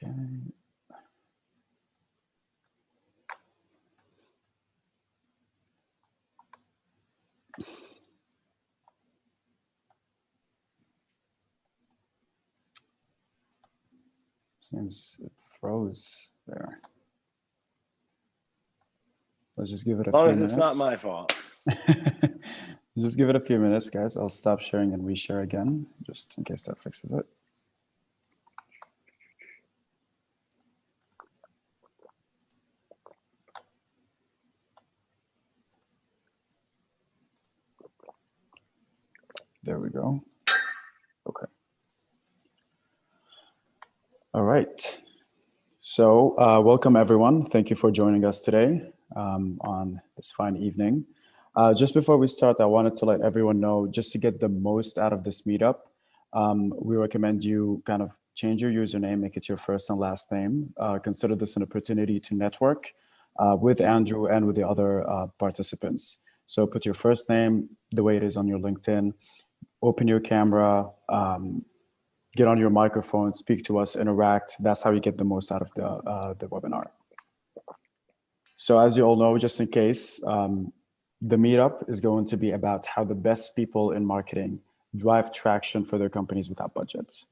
Okay. Seems it froze there. Let's just give it a few minutes. As long as it's not my fault. Just give it a few minutes, guys. I'll stop sharing and reshare again, just in case that fixes it. There we go. Okay. All right. So welcome, everyone. Thank you for joining us today on this fine evening. Just before we start, I wanted to let everyone know, just to get the most out of this meetup, we recommend you kind of change your username, make it your first and last name. Consider this an opportunity to network with Andrew and with the other participants. So put your first name the way it is on your LinkedIn, open your camera, get on your microphone, speak to us, interact. That's how you get the most out of the webinar. So as you all know, just in case, the meetup is going to be about how the best people in marketing drive traction for their companies without budgets.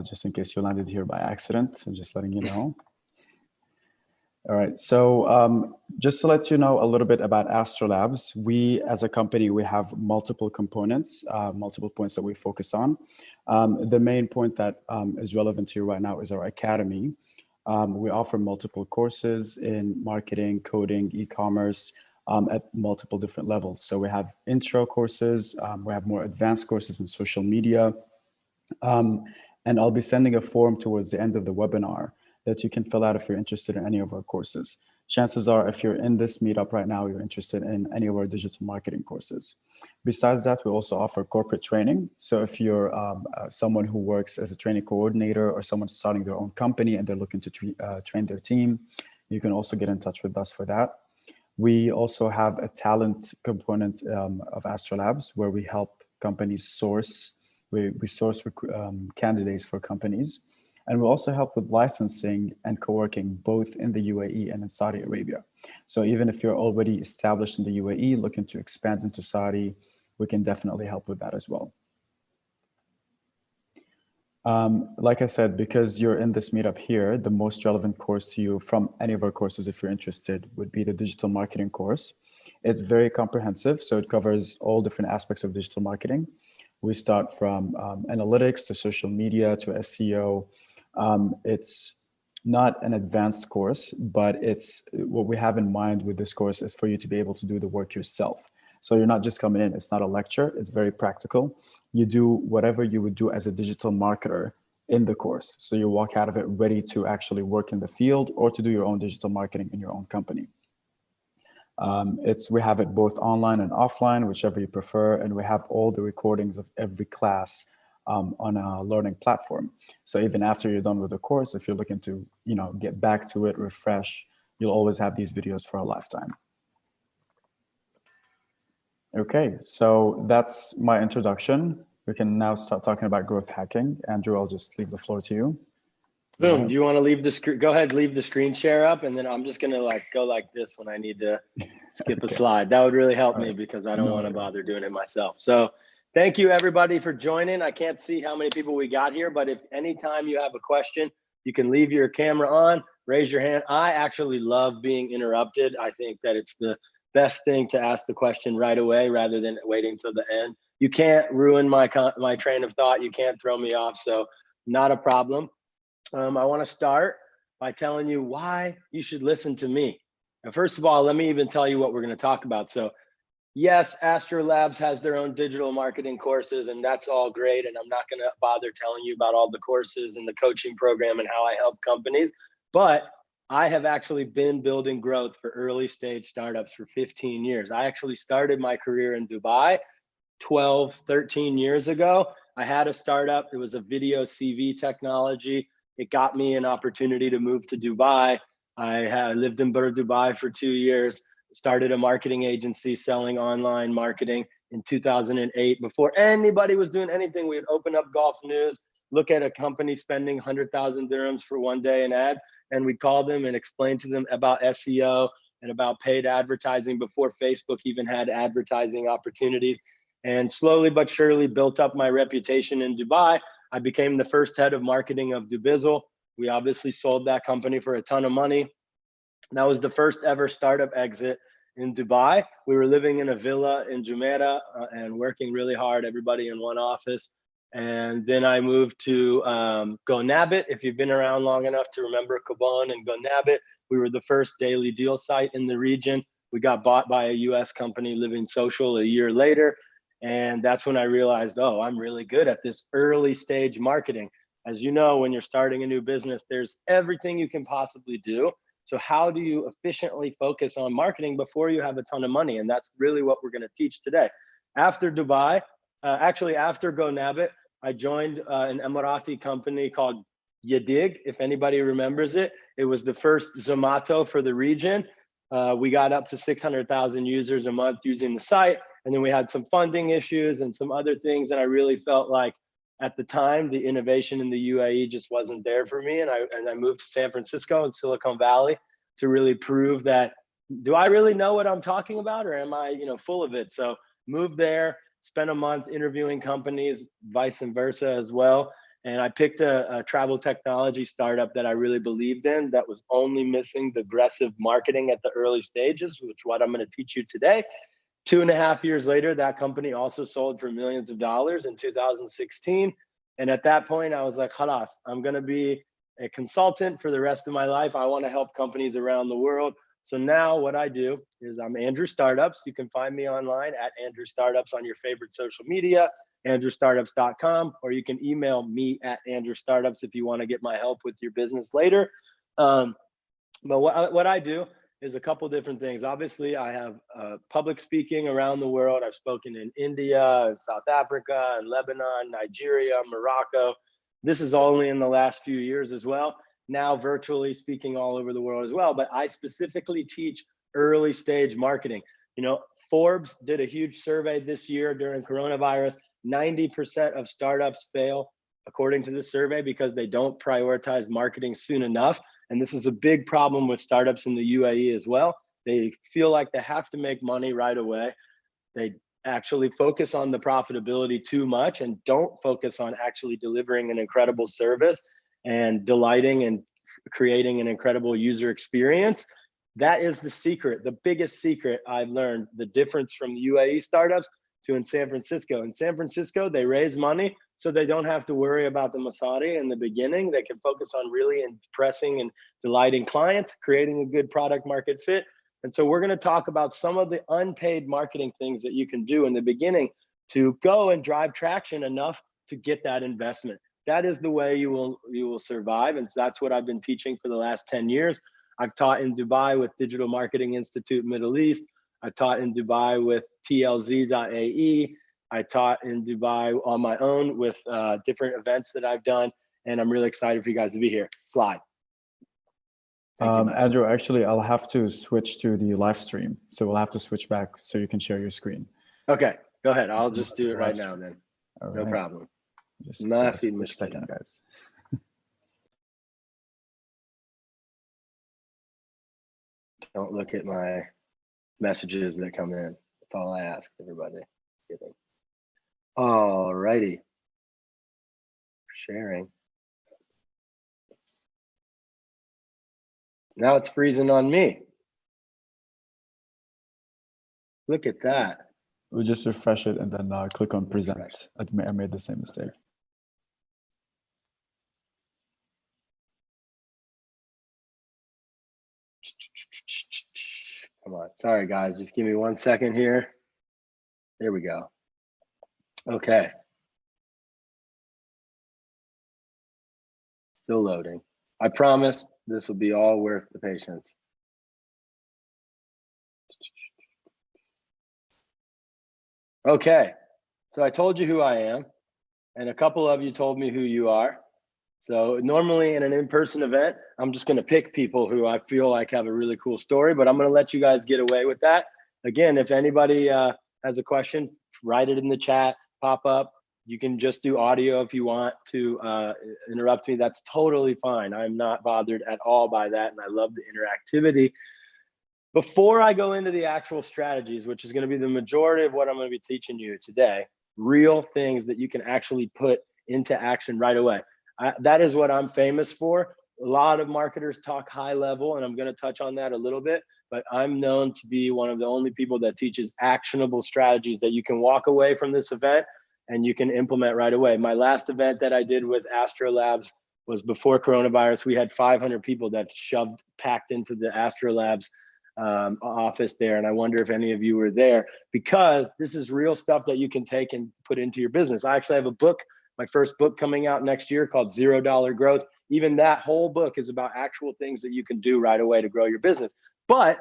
Just in case you landed here by accident, I'm just letting you know. All right, so just to let you know a little bit about AndrewLabs, we as a company, we have multiple components, multiple points that we focus on. The main point that is relevant to you right now is our academy. We offer multiple courses in marketing, coding, e-commerce, at multiple different levels. So we have intro courses, we have more advanced courses in social media, and I'll be sending a form towards the end of the webinar that you can fill out if you're interested in any of our courses. Chances are, if you're in this meetup right now, you're interested in any of our digital marketing courses. Besides that, we also offer corporate training. So if you're someone who works as a training coordinator or someone starting their own company and they're looking to train their team, you can also get in touch with us for that. We also have a talent component of AndrewLabs where we help companies source. We source candidates for companies. And we also help with licensing and co-working both in the UAE and in Saudi Arabia. So even if you're already established in the UAE, looking to expand into Saudi, we can definitely help with that as well. Like I said, because you're in this meetup here, the most relevant course to you from any of our courses, if you're interested, would be the digital marketing course. It's very comprehensive, so it covers all different aspects of digital marketing. We start from analytics to social media to SEO. It's not an advanced course, but it's what we have in mind with this course is for you to be able to do the work yourself. So you're not just coming in, it's not a lecture, it's very practical. You do whatever you would do as a digital marketer in the course. So you walk out of it ready to actually work in the field or to do your own digital marketing in your own company. We have it both online and offline, whichever you prefer, and we have all the recordings of every class on a learning platform. So even after you're done with the course, if you're looking to, get back to it, refresh, you'll always have these videos for a lifetime. Okay, so that's my introduction. We can now start talking about growth hacking. Andrew, I'll just leave the floor to you. Boom. Do you want to leave the screen? Go ahead, leave the screen share up, and then I'm just gonna go like this when I need to skip a slide. That would really help me because I don't want to bother doing it myself. So thank you everybody for joining. I can't see how many people we got here, but if anytime you have a question, you can leave your camera on, raise your hand. I actually love being interrupted. I think that it's the best thing to ask the question right away rather than waiting till the end. You can't ruin my train of thought. You can't throw me off. So not a problem. I want to start by telling you why you should listen to me. And first of all, let me even tell you what we're going to talk about. So yes, AndrewLabs has their own digital marketing courses, and that's all great. And I'm not going to bother telling you about all the courses and the coaching program and how I help companies. But I have actually been building growth for early stage startups for 15 years. I actually started my career in Dubai 12, 13 years ago. I had a startup. It was a video CV technology. It got me an opportunity to move to Dubai. I lived in Dubai for 2 years, started a marketing agency selling online marketing in 2008. Before anybody was doing anything, we would open up Golf News look at a company spending 100,000 dirhams for one day in ads, and we'd call them and explain to them about SEO and about paid advertising before Facebook even had advertising opportunities. And slowly but surely built up my reputation in Dubai. I became the first head of marketing of Dubizzle. We obviously sold that company for a ton of money. That was the first ever startup exit in Dubai. We were living in a villa in Jumeirah and working really hard, everybody in one office. And then I moved to GoNabit. If you've been around long enough to remember Gabon and GoNabit, we were the first daily deal site in the region. We got bought by a US company, Living Social, a year later. And that's when I realized, oh, I'm really good at this early stage marketing. As you know, when you're starting a new business, there's everything you can possibly do. So how do you efficiently focus on marketing before you have a ton of money? And that's really what we're going to teach today. After Dubai, actually after GoNabit, I joined an Emirati company called Yadig, if anybody remembers it. It was the first Zomato for the region. We got up to 600,000 users a month using the site. And then we had some funding issues and some other things. And I really felt like at the time, the innovation in the UAE just wasn't there for me. And I moved to San Francisco and Silicon Valley to really prove that, do I really know what I'm talking about, or am I, full of it? So moved there, spent a month interviewing companies, vice versa as well. And I picked a travel technology startup that I really believed in, that was only missing the aggressive marketing at the early stages, which is what I'm going to teach you today. 2.5 years later, that company also sold for millions of dollars in 2016. And at that point, I was like, khalas, I'm going to be a consultant for the rest of my life. I want to help companies around the world. So now what I do is I'm Andrew Startups. You can find me online at Andrew Startups on your favorite social media, AndrewStartups.com, or you can email me at Andrew Startups if you want to get my help with your business later. But what I do is a couple different things. Obviously, I have public speaking around the world. I've spoken in India, South Africa, and Lebanon, Nigeria, Morocco. This is only in the last few years as well. Now virtually speaking all over the world as well. But I specifically teach early stage marketing. Forbes did a huge survey this year during coronavirus. 90% of startups fail, according to this survey, because they don't prioritize marketing soon enough. And this is a big problem with startups in the UAE as well. They feel like they have to make money right away. They actually focus on the profitability too much and don't focus on actually delivering an incredible service and delighting and creating an incredible user experience. That is the secret, the biggest secret I've learned, the difference from the UAE startups to in San Francisco. In San Francisco, they raise money so they don't have to worry about the Masari in the beginning. They can focus on really impressing and delighting clients, creating a good product market fit. And so we're going to talk about some of the unpaid marketing things that you can do in the beginning to go and drive traction enough to get that investment. That is the way you will survive. And that's what I've been teaching for the last 10 years. I've taught in Dubai with Digital Marketing Institute Middle East. I taught in Dubai with TLZ.AE. I taught in Dubai on my own with different events that I've done. And I'm really excited for you guys to be here. Slide. Andrew, actually, I'll have to switch to the live stream. So we'll have to switch back so you can share your screen. Okay, go ahead. I'll just do it right now then. All no right. problem. Just a quick second, guys. Don't look at my messages that come in. That's all I ask everybody. Kidding. All righty. Sharing. Now it's freezing on me. Look at that. We'll just refresh it and then click on present. I made the same mistake. Come on. Sorry, guys. Just give me 1 second here. There we go. Okay. Still loading. I promise this will be all worth the patience. Okay. So I told you who I am, and a couple of you told me who you are. So normally in an in-person event, I'm just going to pick people who I feel like have a really cool story, but I'm going to let you guys get away with that. Again, if anybody has a question, write it in the chat, pop up, You can just do audio if you want to interrupt me. That's totally fine. I'm not bothered at all by that. And I love the interactivity. Before I go into the actual strategies, which is going to be the majority of what I'm going to be teaching you today, real things that you can actually put into action right away. That is what I'm famous for. A lot of marketers talk high level, and I'm going to touch on that a little bit, but I'm known to be one of the only people that teaches actionable strategies that you can walk away from this event and you can implement right away. My last event that I did with AndrewStartups was before coronavirus. We had 500 people that packed into the AndrewStartups office there. And I wonder if any of you were there, because this is real stuff that you can take and put into your business. I actually have a book, my first book coming out next year called $0 Growth. Even that whole book is about actual things that you can do right away to grow your business. But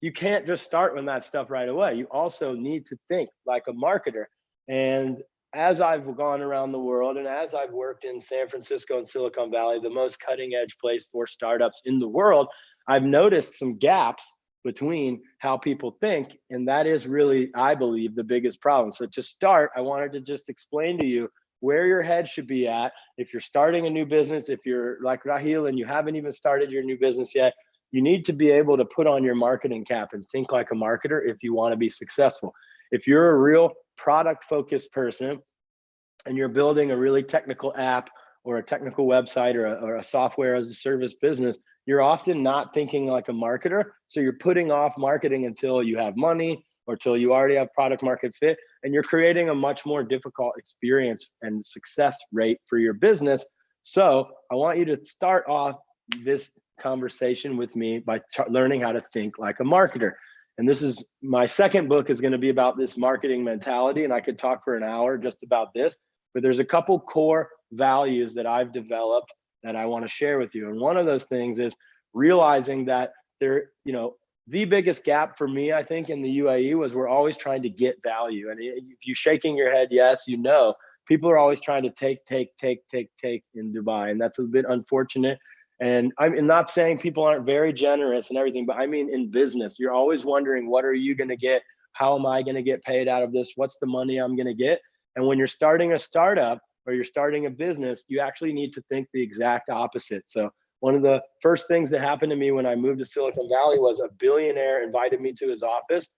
you can't just start with that stuff right away. You also need to think like a marketer. And as I've gone around the world and as I've worked in San Francisco and Silicon Valley, the most cutting edge place for startups in the world, I've noticed some gaps between how people think. And that is really, I believe, the biggest problem. So to start, I wanted to just explain to you where your head should be at. If you're starting a new business, if you're like Rahil and you haven't even started your new business yet, you need to be able to put on your marketing cap and think like a marketer if you want to be successful. If you're a real product focused person and you're building a really technical app or a technical website or a software as a service business, you're often not thinking like a marketer. So you're putting off marketing until you have money or till you already have product market fit, and you're creating a much more difficult experience and success rate for your business. So I want you to start off this conversation with me by learning how to think like a marketer. And this is my second book is going to be about this marketing mentality. And I could talk for an hour just about this, but there's a couple core values that I've developed that I want to share with you. And one of those things is realizing that the biggest gap for me, I think, in the UAE was we're always trying to get value. And if you're shaking your head, yes, people are always trying to take in Dubai. And that's a bit unfortunate. And I'm not saying people aren't very generous and everything, but I mean, in business, you're always wondering, what are you going to get? How am I going to get paid out of this? What's the money I'm going to get? And when you're starting a startup or you're starting a business, you actually need to think the exact opposite. So one of the first things that happened to me when I moved to Silicon Valley was a billionaire invited me to his office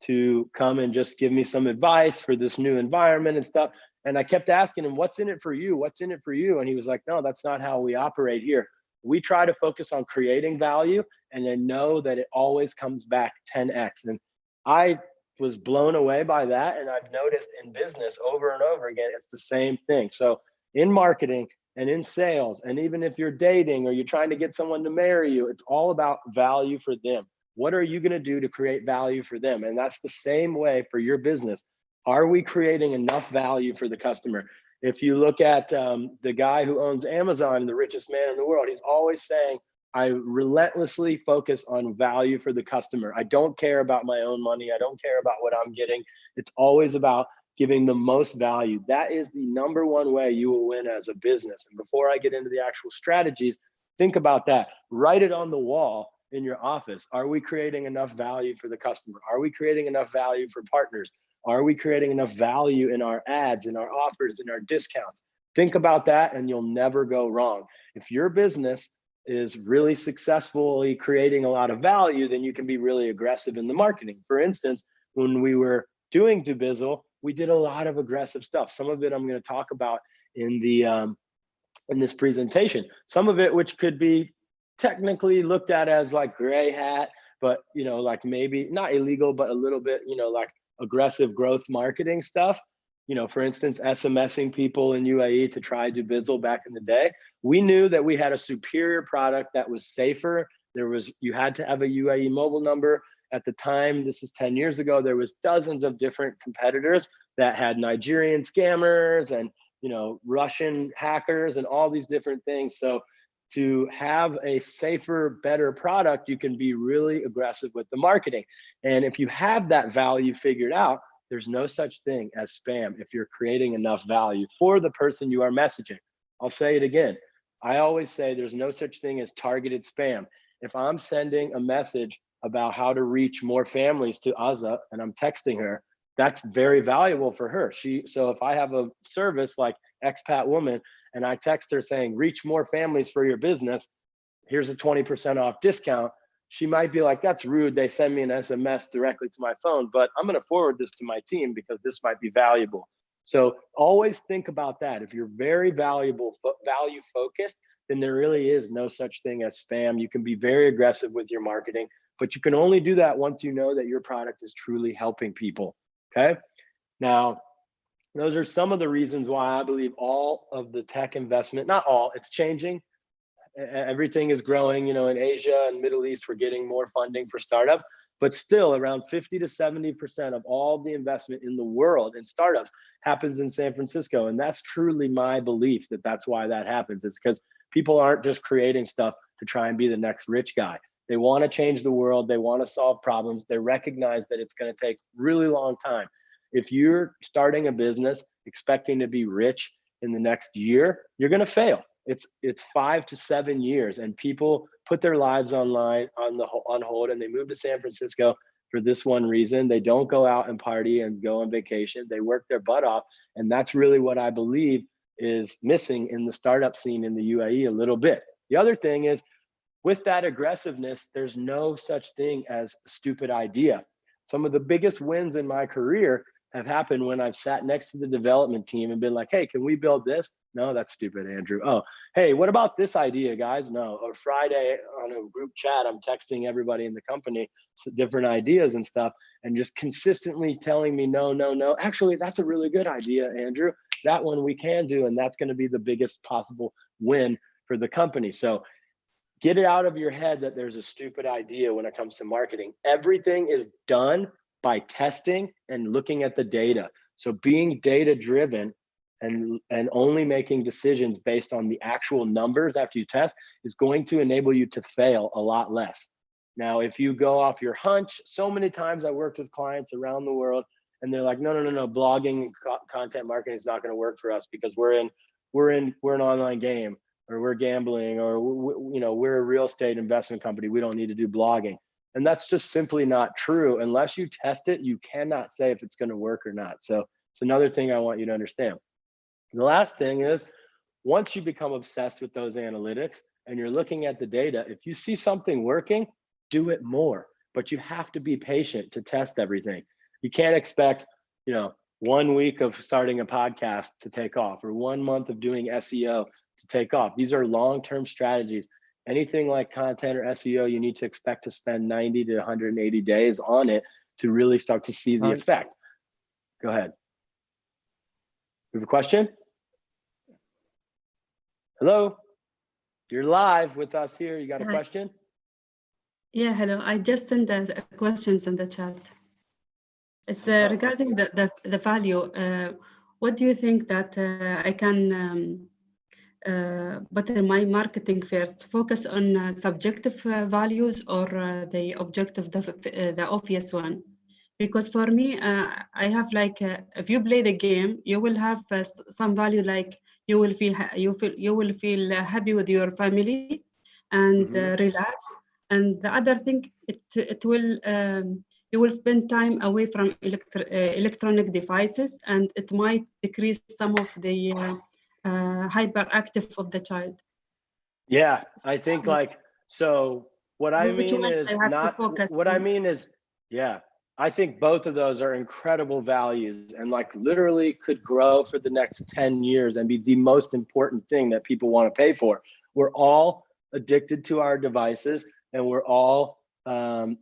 to come and just give me some advice for this new environment and stuff. And I kept asking him, what's in it for you? What's in it for you? And he was like, no, that's not how we operate here. We try to focus on creating value and then know that it always comes back 10x. And I was blown away by that. And I've noticed in business over and over again, it's the same thing. So in marketing and in sales, and even if you're dating or you're trying to get someone to marry you, it's all about value for them. What are you going to do to create value for them? And that's the same way for your business. Are we creating enough value for the customer? If you look at the guy who owns Amazon, the richest man in the world, he's always saying, I relentlessly focus on value for the customer. I don't care about my own money. I don't care about what I'm getting. It's always about giving the most value. That is the number one way you will win as a business. And before I get into the actual strategies, think about that. Write it on the wall in your office. Are we creating enough value for the customer? Are we creating enough value for partners? Are we creating enough value in our ads, in our offers, in our discounts? Think about that and you'll never go wrong. If your business is really successfully creating a lot of value, then you can be really aggressive in the marketing. For instance, when we were doing Dubizzle, we did a lot of aggressive stuff. Some of it I'm going to talk about in this presentation. Some of it which could be technically looked at as like gray hat, but like maybe not illegal, but a little bit, like aggressive growth marketing stuff. For instance, SMSing people in UAE to try Dubizzle back in the day. We knew that we had a superior product that was safer. You had to have a UAE mobile number. At the time, this is 10 years ago, there was dozens of different competitors that had Nigerian scammers and Russian hackers and all these different things. So to have a safer, better product, you can be really aggressive with the marketing. And if you have that value figured out, there's no such thing as spam if you're creating enough value for the person you are messaging. I'll say it again. I always say there's no such thing as targeted spam. If I'm sending a message about how to reach more families to Azza and I'm texting her, that's very valuable for her. So if I have a service like Expat Woman and I text her saying, reach more families for your business, here's a 20% off discount, she might be like, that's rude. They send me an SMS directly to my phone, but I'm going to forward this to my team because this might be valuable. So always think about that. If you're very value focused, then there really is no such thing as spam. You can be very aggressive with your marketing, but you can only do that once you know that your product is truly helping people. Okay. Now, those are some of the reasons why I believe all of the tech investment, not all, it's changing. Everything is growing, you know, in Asia and Middle East, we're getting more funding for startups, but still around 50 to 70% of all the investment in the world in startups happens in San Francisco. And that's truly my belief that that's why that happens. It's because people aren't just creating stuff to try and be the next rich guy. They want to change the world. They want to solve problems. They recognize that it's going to take really long time. If you're starting a business expecting to be rich in the next year, you're going to fail. It's 5 to 7 years, and people put their lives on hold, and they move to San Francisco for this one reason. They don't go out and party and go on vacation. They work their butt off, and that's really what I believe is missing in the startup scene in the UAE a little bit. The other thing is, with that aggressiveness, there's no such thing as a stupid idea. Some of the biggest wins in my career have happened when I've sat next to the development team and been like, hey, can we build this? No, that's stupid, Andrew. Oh, hey, what about this idea, guys? No. Or Friday on a group chat, I'm texting everybody in the company different ideas and stuff, and just consistently telling me, no, no, no. Actually, that's a really good idea, Andrew. That one we can do, and that's going to be the biggest possible win for the company. So get it out of your head that there's a stupid idea when it comes to marketing. Everything is done by testing and looking at the data. So being data driven and only making decisions based on the actual numbers after you test is going to enable you to fail a lot less. Now, if you go off your hunch, so many times I worked with clients around the world and they're like, no, blogging and content marketing is not going to work for us because we're an online game, or we're gambling, or we're a real estate investment company. We don't need to do blogging. And that's just simply not true. Unless you test it, you cannot say if it's going to work or not. So it's another thing I want you to understand. The last thing is, once you become obsessed with those analytics and you're looking at the data, if you see something working, do it more. But you have to be patient to test everything. You can't expect, 1 week of starting a podcast to take off, or 1 month of doing SEO to take off. These are long-term strategies. Anything like content or SEO, you need to expect to spend 90 to 180 days on it to really start to see the effect. Go ahead. You have a question? Hello? You're live with us here. You got a question? Yeah, hello. I just sent the questions in the chat. It's regarding the value. What do you think that I can but in my marketing first, focus on subjective values or the objective, the obvious one? Because for me, I have like, if you play the game, you will have some value, like you will feel happy with your family and relax. And the other thing, it will you will spend time away from electronic devices, and it might decrease some of the hyperactive of the child. Yeah, I think so what I mean is I think both of those are incredible values and literally could grow for the next 10 years and be the most important thing that people want to pay for. We're all addicted to our devices, and we're all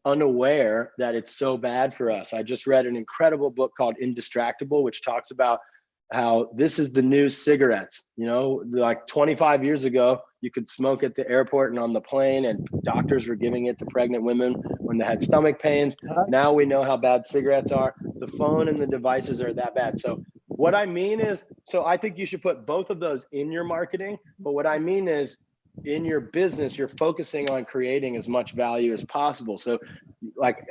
unaware that it's so bad for us. I just read an incredible book called Indistractable, which talks about how this is the new cigarettes. 25 years ago, you could smoke at the airport and on the plane, and doctors were giving it to pregnant women when they had stomach pains. Now we know how bad cigarettes are. The phone and the devices are that bad. So what I mean is, I think you should put both of those in your marketing. But what I mean is, in your business, you're focusing on creating as much value as possible. So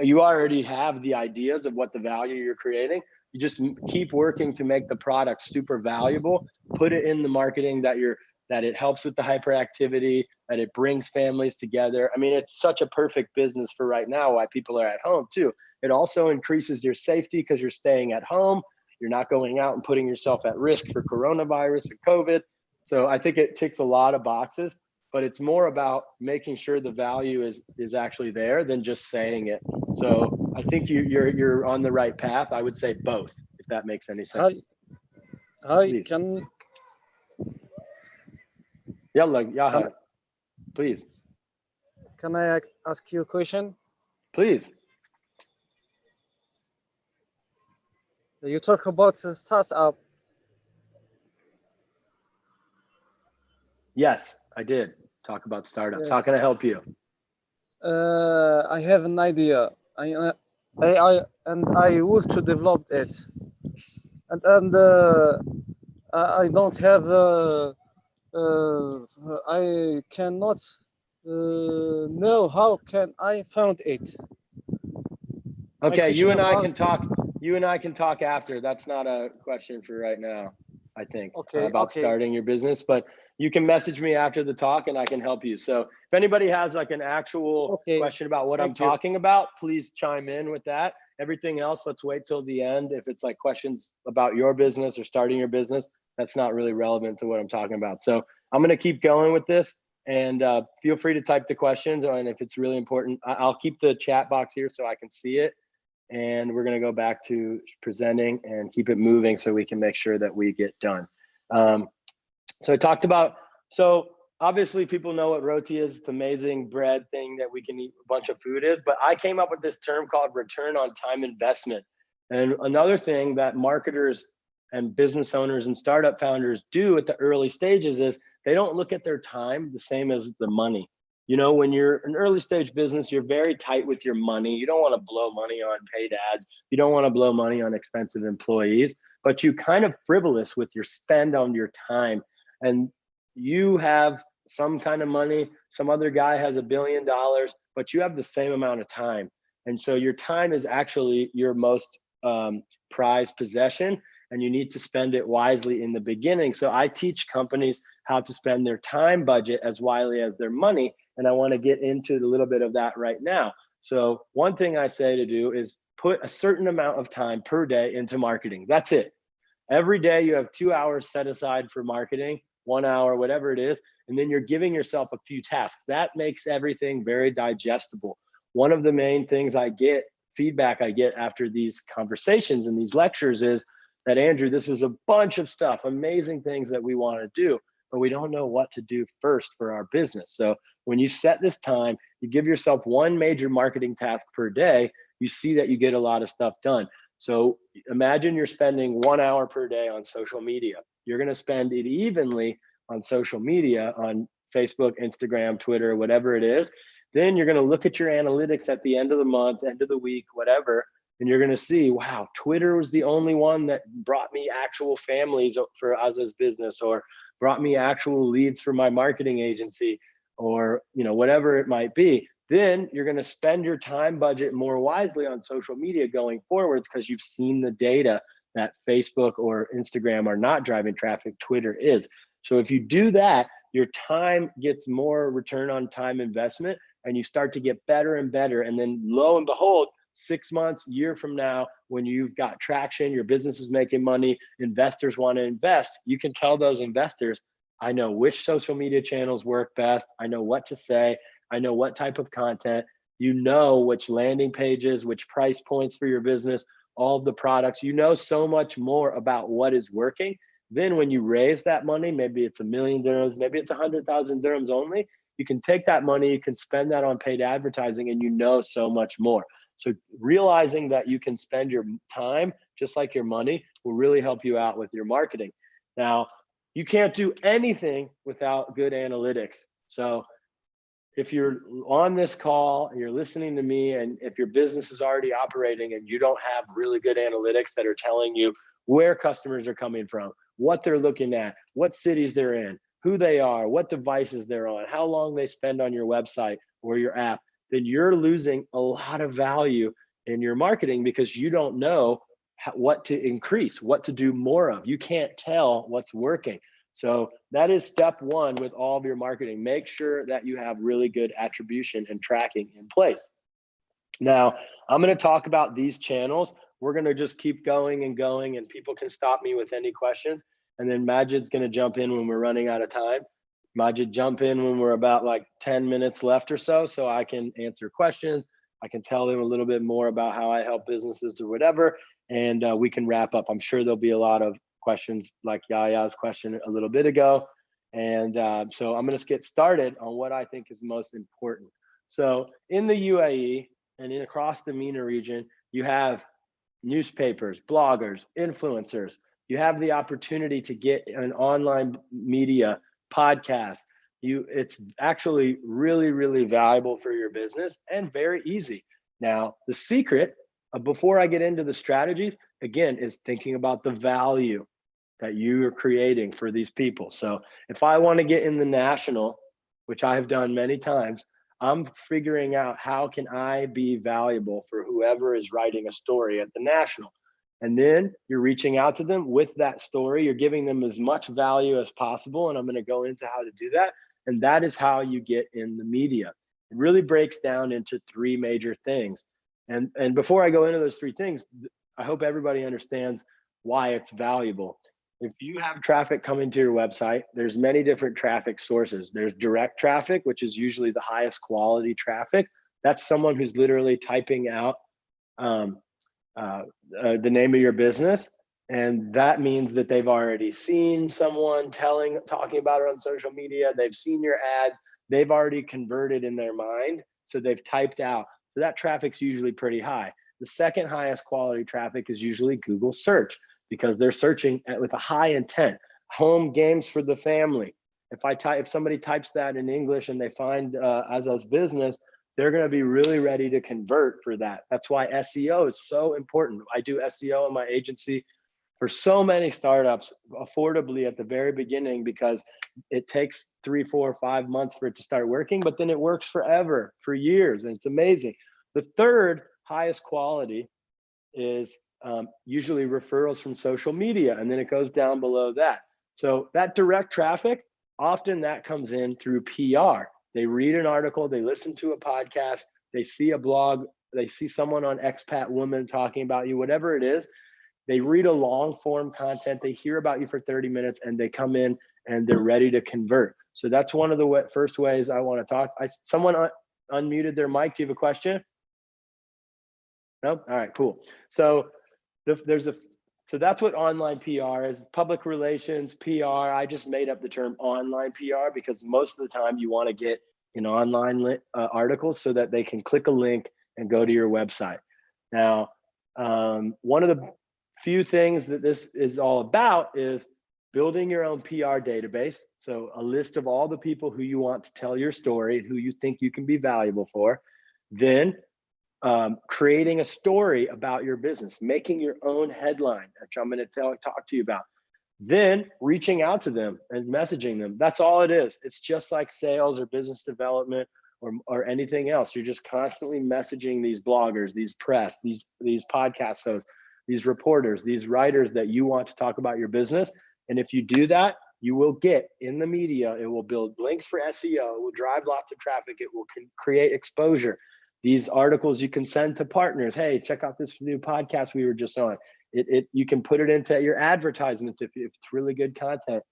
you already have the ideas of what the value you're creating. You just keep working to make the product super valuable, put it in the marketing that you're that it helps with the hyperactivity, that it brings families together. I mean, it's such a perfect business for right now, why people are at home too. It also increases your safety because you're staying at home. You're not going out and putting yourself at risk for coronavirus and COVID. So I think it ticks a lot of boxes, but it's more about making sure the value is actually there than just saying it. So I think you're on the right path. I would say both, if that makes any sense. Hi, Please. can Yaha, please. can I ask you a question? Please. You talk about a startup. Yes, I did talk about startups. Yes. How can I help you? I have an idea. I want to develop it, and I don't have I cannot know how can I found it. Okay, you and I can talk. You and I can talk after. That's not a question for right now, I think, about starting your business. But you can message me after the talk and I can help you. So if anybody has like an actual question about what I'm talking about, please chime in with that. Everything else, let's wait till the end. If it's like questions about your business or starting your business, that's not really relevant to what I'm talking about. So I'm going to keep going with this, and feel free to type the questions. And if it's really important, I'll keep the chat box here so I can see it. And we're going to go back to presenting and keep it moving so we can make sure that we get done. So I talked about, so obviously people know what roti is. It's amazing bread thing that we can eat a bunch of food is, but I came up with this term called return on time investment. And another thing that marketers and business owners and startup founders do at the early stages is they don't look at their time the same as the money. You know, when you're an early stage business, you're very tight with your money. You don't want to blow money on paid ads. You don't want to blow money on expensive employees, but you kind of frivolous with your spend on your time. And you have some kind of money, some other guy has $1 billion, but you have the same amount of time. And so your time is actually your most prized possession, and you need to spend it wisely in the beginning. So I teach companies how to spend their time budget as wisely as their money. And I want to get into a little bit of that right now. So one thing I say to do is put a certain amount of time per day into marketing. That's it. Every day you have 2 hours set aside for marketing, 1 hour, whatever it is. And then you're giving yourself a few tasks. That makes everything very digestible. One of the main things feedback I get after these conversations and these lectures is that, Andrew, this was a bunch of stuff, amazing things that we want to do, but we don't know what to do first for our business. So when you set this time, you give yourself one major marketing task per day, you see that you get a lot of stuff done. So imagine you're spending 1 hour per day on social media. You're going to spend it evenly on social media, on Facebook, Instagram, Twitter, whatever it is. Then you're going to look at your analytics at the end of the month, end of the week, whatever, and you're going to see, wow, Twitter was the only one that brought me actual families for us as business, or brought me actual leads for my marketing agency, or whatever it might be. Then you're going to spend your time budget more wisely on social media going forwards, because you've seen the data that Facebook or Instagram are not driving traffic, Twitter is. So if you do that, your time gets more return on time investment, and you start to get better and better. And then lo and behold, 6 months, year from now, when you've got traction, your business is making money, investors want to invest, you can tell those investors, I know which social media channels work best. I know what to say. I know what type of content. You know which landing pages, which price points for your business, all of the products. You know so much more about what is working. Then when you raise that money, maybe it's 1 million dirhams, maybe it's 100,000 dirhams only, you can take that money, you can spend that on paid advertising, and you know so much more. So realizing that you can spend your time just like your money will really help you out with your marketing. Now, you can't do anything without good analytics. So if you're on this call and you're listening to me, and if your business is already operating and you don't have really good analytics that are telling you where customers are coming from, what they're looking at, what cities they're in, who they are, what devices they're on, how long they spend on your website or your app, then you're losing a lot of value in your marketing, because you don't know what to increase, what to do more of. You can't tell what's working. So that is step one with all of your marketing. Make sure that you have really good attribution and tracking in place. Now, I'm going to talk about these channels. We're going to just keep going and going, and people can stop me with any questions. And then Majid's going to jump in when we're running out of time. Majid, jump in when we're about like 10 minutes left or so I can answer questions. I can tell them a little bit more about how I help businesses or whatever, and we can wrap up. I'm sure there'll be a lot of questions like Yaya's question a little bit ago. And so I'm going to get started on what I think is most important. So in the UAE and across the MENA region, you have newspapers, bloggers, influencers. You have the opportunity to get an online media podcast. It's actually really, really valuable for your business and very easy. Now, the secret, before I get into the strategies, again, is thinking about the value that you are creating for these people. So if I want to get in the national, which I have done many times, I'm figuring out how can I be valuable for whoever is writing a story at the national. And then you're reaching out to them with that story. You're giving them as much value as possible. And I'm going to go into how to do that. And that is how you get in the media. It really breaks down into three major things. And before I go into those three things, I hope everybody understands why it's valuable. If you have traffic coming to your website, there's many different traffic sources. There's direct traffic, which is usually the highest quality traffic. That's someone who's literally typing out the name of your business. And that means that they've already seen someone talking about it on social media. They've seen your ads. They've already converted in their mind. So they've typed out. So that traffic's usually pretty high. The second highest quality traffic is usually Google search, because they're searching with a high intent. Home games for the family. If somebody types that in English and they find Azaz's business, they're going to be really ready to convert for that. That's why SEO is so important. I do SEO in my agency for so many startups affordably at the very beginning, because it takes 3, 4, 5 months for it to start working, but then it works forever, for years, and it's amazing. The third highest quality is usually referrals from social media, and then it goes down below that. So that direct traffic, often that comes in through PR. They read an article, they listen to a podcast, they see a blog, they see someone on Expat Woman talking about you, whatever it is. They read a long form content, they hear about you for 30 minutes, and they come in and they're ready to convert. So that's one of the first ways I want to talk. Someone unmuted their mic. Do you have a question? No? All right, cool. So so that's what online PR is. Public relations, PR. I just made up the term online PR because most of the time you want to get in online articles so that they can click a link and go to your website. Now, one of the few things that this is all about is building your own PR database. So a list of all the people who you want to tell your story and who you think you can be valuable for. Then creating a story about your business, making your own headline, which I'm going to talk to you about. Then reaching out to them and messaging them. That's all it is. It's just like sales or business development or anything else. You're just constantly messaging these bloggers, these press, these podcast hosts, these reporters, these writers that you want to talk about your business. And if you do that, you will get in the media. It will build links for SEO. It will drive lots of traffic. It will create exposure. These articles you can send to partners. Hey, check out this new podcast we were just on. You can put it into your advertisements if it's really good content.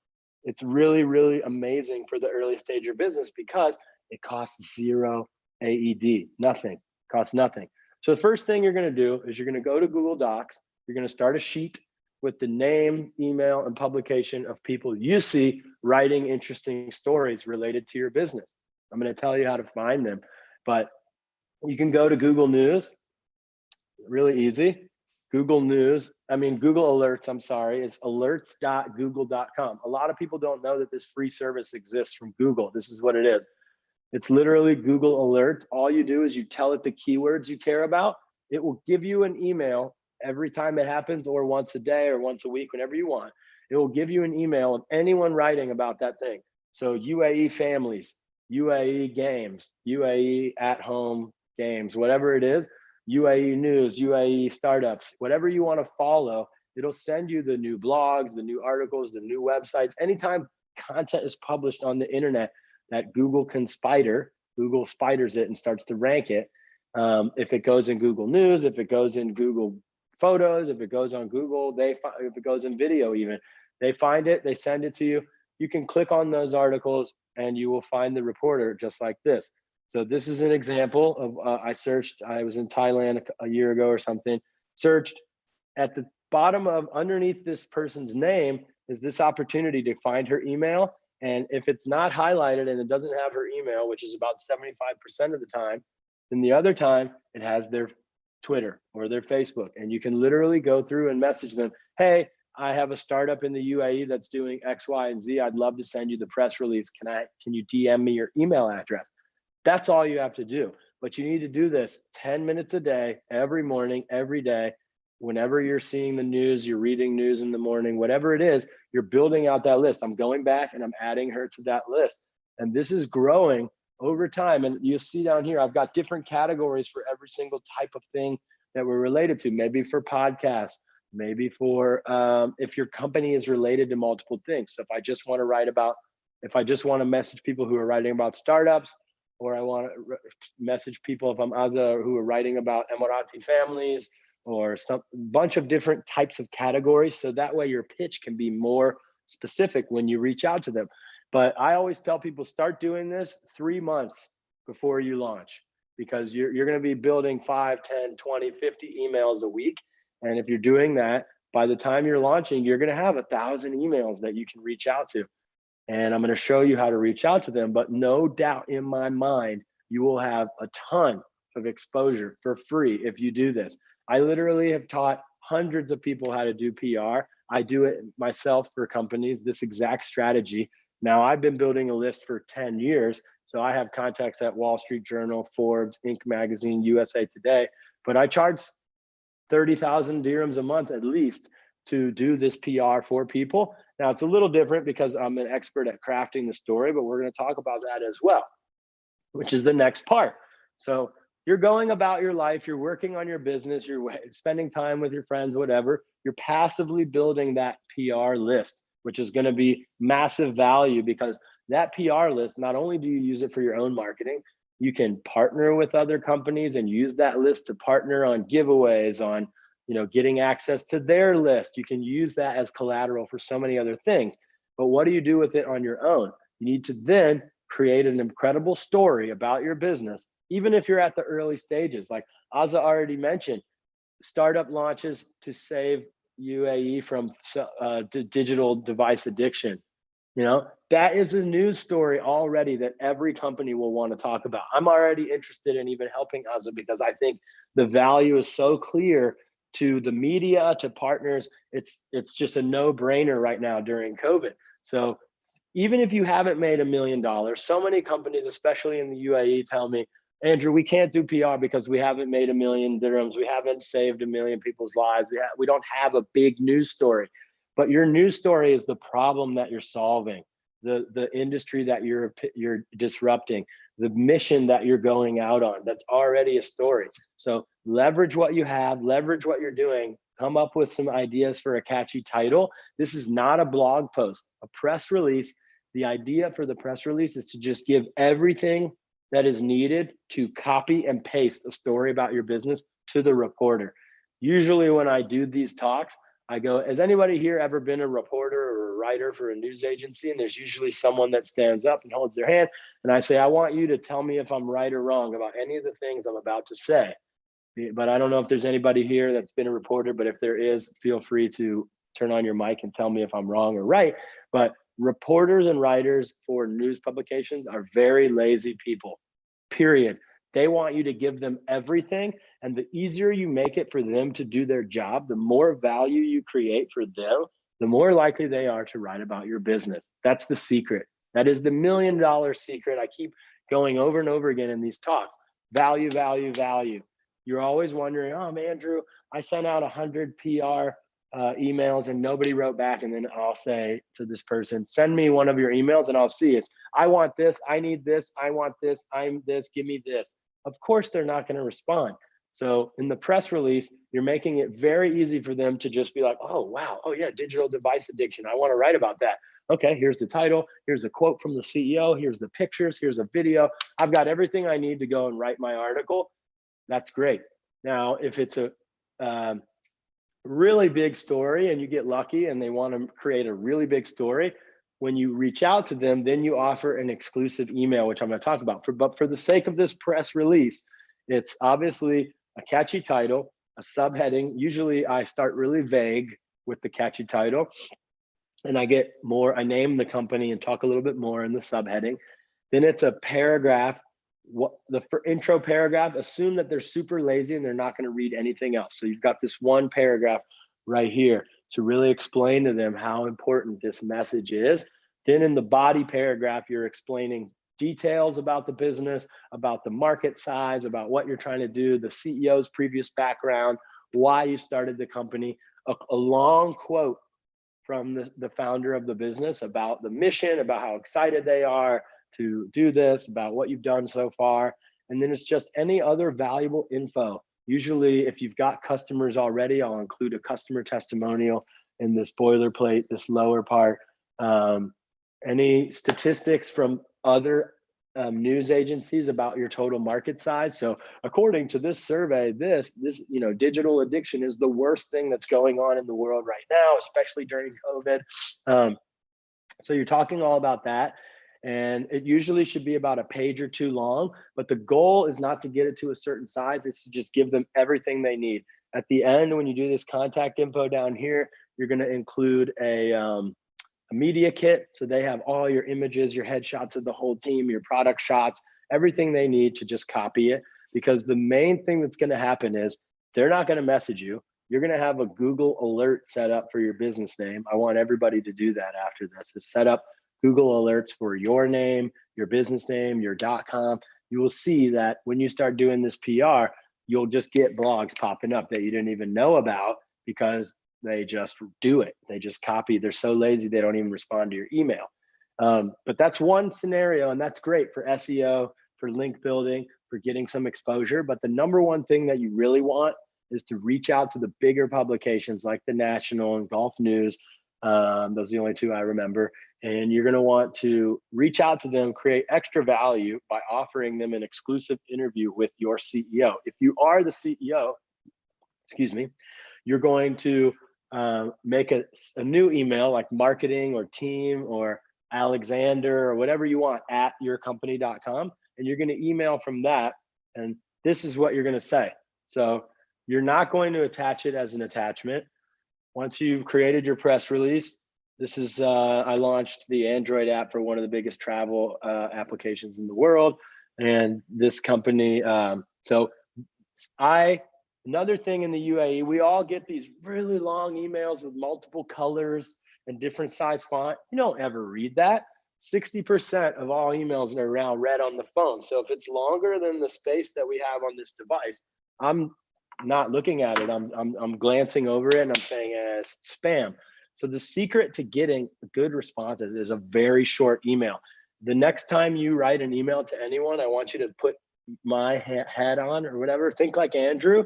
It's really, really amazing for the early stage of your business because it costs zero AED, nothing, costs nothing. So the first thing you're going to do is you're going to go to Google Docs. You're going to start a sheet with the name, email, and publication of people you see writing interesting stories related to your business. I'm going to tell you how to find them, but you can go to Google News, really easy. Google Alerts, I'm sorry, is alerts.google.com. A lot of people don't know that this free service exists from Google. This is what it is. It's literally Google Alerts. All you do is you tell it the keywords you care about. It will give you an email every time it happens, or once a day or once a week, whenever you want. It will give you an email of anyone writing about that thing. So UAE families, UAE games, UAE at home games, whatever it is, UAE news, UAE startups, whatever you want to follow, it'll send you the new blogs, the new articles, the new websites. Anytime content is published on the internet that Google spiders it and starts to rank it. If it goes in Google News, if it goes in Google Photos, if it goes on Google, if it goes in video even, they find it, they send it to you. You can click on those articles and you will find the reporter just like this. So this is an example of, I was in Thailand a year ago or something, searched at the bottom of underneath this person's name is this opportunity to find her email. And if it's not highlighted and it doesn't have her email, which is about 75% of the time, then the other time it has their Twitter or their Facebook. And you can literally go through and message them, hey, I have a startup in the UAE that's doing X, Y, and Z. I'd love to send you the press release. Can you DM me your email address? That's all you have to do. But you need to do this 10 minutes a day, every morning, every day. Whenever you're seeing the news, you're reading news in the morning, whatever it is, you're building out that list. I'm going back and I'm adding her to that list. And this is growing over time. And you'll see down here, I've got different categories for every single type of thing that we're related to, maybe for podcasts, maybe for if your company is related to multiple things. So if I just want to message people who are writing about startups, or I want to message people if I'm Azza who are writing about Emirati families, or some bunch of different types of categories. So that way your pitch can be more specific when you reach out to them. But I always tell people, start doing this 3 months before you launch, because you're going to be building 5, 10, 20, 50 emails a week. And if you're doing that, by the time you're launching, you're going to have 1,000 emails that you can reach out to. And I'm going to show you how to reach out to them. But no doubt in my mind, you will have a ton of exposure for free if you do this. I literally have taught hundreds of people how to do PR. I do it myself for companies, this exact strategy. Now, I've been building a list for 10 years. So I have contacts at Wall Street Journal, Forbes, Inc. Magazine, USA Today, but I charge 30,000 dirhams a month at least to do this PR for people. Now, it's a little different because I'm an expert at crafting the story, but we're going to talk about that as well, which is the next part. So you're going about your life, you're working on your business, you're spending time with your friends, whatever. You're passively building that PR list, which is going to be massive value, because that PR list, not only do you use it for your own marketing, you can partner with other companies and use that list to partner on giveaways, on getting access to their list. You can use that as collateral for so many other things. But what do you do with it on your own? You need to then create an incredible story about your business, even if you're at the early stages. Like Azza already mentioned, startup launches to save UAE from digital device addiction. That is a news story already that every company will want to talk about. I'm already interested in even helping Azza because I think the value is so clear to the media, to partners. It's just a no-brainer right now during COVID. So even if you haven't made $1 million, so many companies, especially in the UAE, tell me, Andrew, we can't do PR because we haven't made 1 million dirhams. We haven't saved 1 million people's lives. We don't have a big news story. But your news story is the problem that you're solving, the industry that you're disrupting, the mission that you're going out on. That's already a story. So leverage what you have, leverage what you're doing, come up with some ideas for a catchy title. This is not a blog post, a press release. The idea for the press release is to just give everything that is needed to copy and paste a story about your business to the reporter. Usually when I do these talks, I go, has anybody here ever been a reporter or a writer for a news agency? And there's usually someone that stands up and holds their hand. And I say, I want you to tell me if I'm right or wrong about any of the things I'm about to say. But I don't know if there's anybody here that's been a reporter, but if there is, feel free to turn on your mic and tell me if I'm wrong or right. But reporters and writers for news publications are very lazy people, period. They want you to give them everything. And the easier you make it for them to do their job, the more value you create for them, the more likely they are to write about your business. That's the secret. That is the $1 million secret. I keep going over and over again in these talks. Value, value, value. You're always wondering, oh, Andrew, I sent out 100 PR emails and nobody wrote back. And then I'll say to this person, send me one of your emails and I'll see it. I want this, I need this, I want this, I'm this, give me this. Of course, they're not going to respond. So in the press release, you're making it very easy for them to just be like, oh, wow. Oh yeah, digital device addiction. I want to write about that. Okay, here's the title. Here's a quote from the CEO. Here's the pictures. Here's a video. I've got everything I need to go and write my article. That's great. Now, if it's a really big story and you get lucky and they want to create a really big story, when you reach out to them, then you offer an exclusive email, which I'm going to talk about. But for the sake of this press release, it's obviously a catchy title, a subheading. Usually I start really vague with the catchy title, and I name the company and talk a little bit more in the subheading. Then it's a paragraph. The intro paragraph, assume that they're super lazy and they're not going to read anything else. So you've got this one paragraph right here to really explain to them how important this message is. Then in the body paragraph, you're explaining details about the business, about the market size, about what you're trying to do, the CEO's previous background, why you started the company, a long quote from the founder of the business about the mission, about how excited they are to do this, about what you've done so far. And then it's just any other valuable info. Usually if you've got customers already, I'll include a customer testimonial in this boilerplate, this lower part. Any statistics from other news agencies about your total market size. So according to this survey, this digital addiction is the worst thing that's going on in the world right now, especially during COVID. So you're talking all about that. And it usually should be about a page or two long, but the goal is not to get it to a certain size. It's to just give them everything they need. At the end, when you do this contact info down here, you're going to include a media kit. So they have all your images, your headshots of the whole team, your product shots, everything they need to just copy it. Because the main thing that's going to happen is they're not going to message you. You're going to have a Google alert set up for your business name. I want everybody to do that after this, is set up Google alerts for your name, your business name, your .com. You will see that when you start doing this PR, you'll just get blogs popping up that you didn't even know about because they just do it. They just copy. They're so lazy, they don't even respond to your email. But that's one scenario, and that's great for SEO, for link building, for getting some exposure. But the number one thing that you really want is to reach out to the bigger publications like the National and Golf News. Those are the only two I remember. And you're going to want to reach out to them, create extra value by offering them an exclusive interview with your CEO. If you are the CEO, you're going to make a new email like marketing or team or Alexander or whatever you want at yourcompany.com. And you're going to email from that. And this is what you're going to say. So you're not going to attach it as an attachment. Once you've created your press release, this is, I launched the Android app for one of the biggest travel applications in the world. And this company, another thing in the UAE, we all get these really long emails with multiple colors and different size font. You don't ever read that. 60% of all emails are now read on the phone. So if it's longer than the space that we have on this device, I'm not looking at it. I'm glancing over it and I'm saying it's spam. So the secret to getting good responses is a very short email. The next time you write an email to anyone, I want you to put my hat on or whatever. Think like Andrew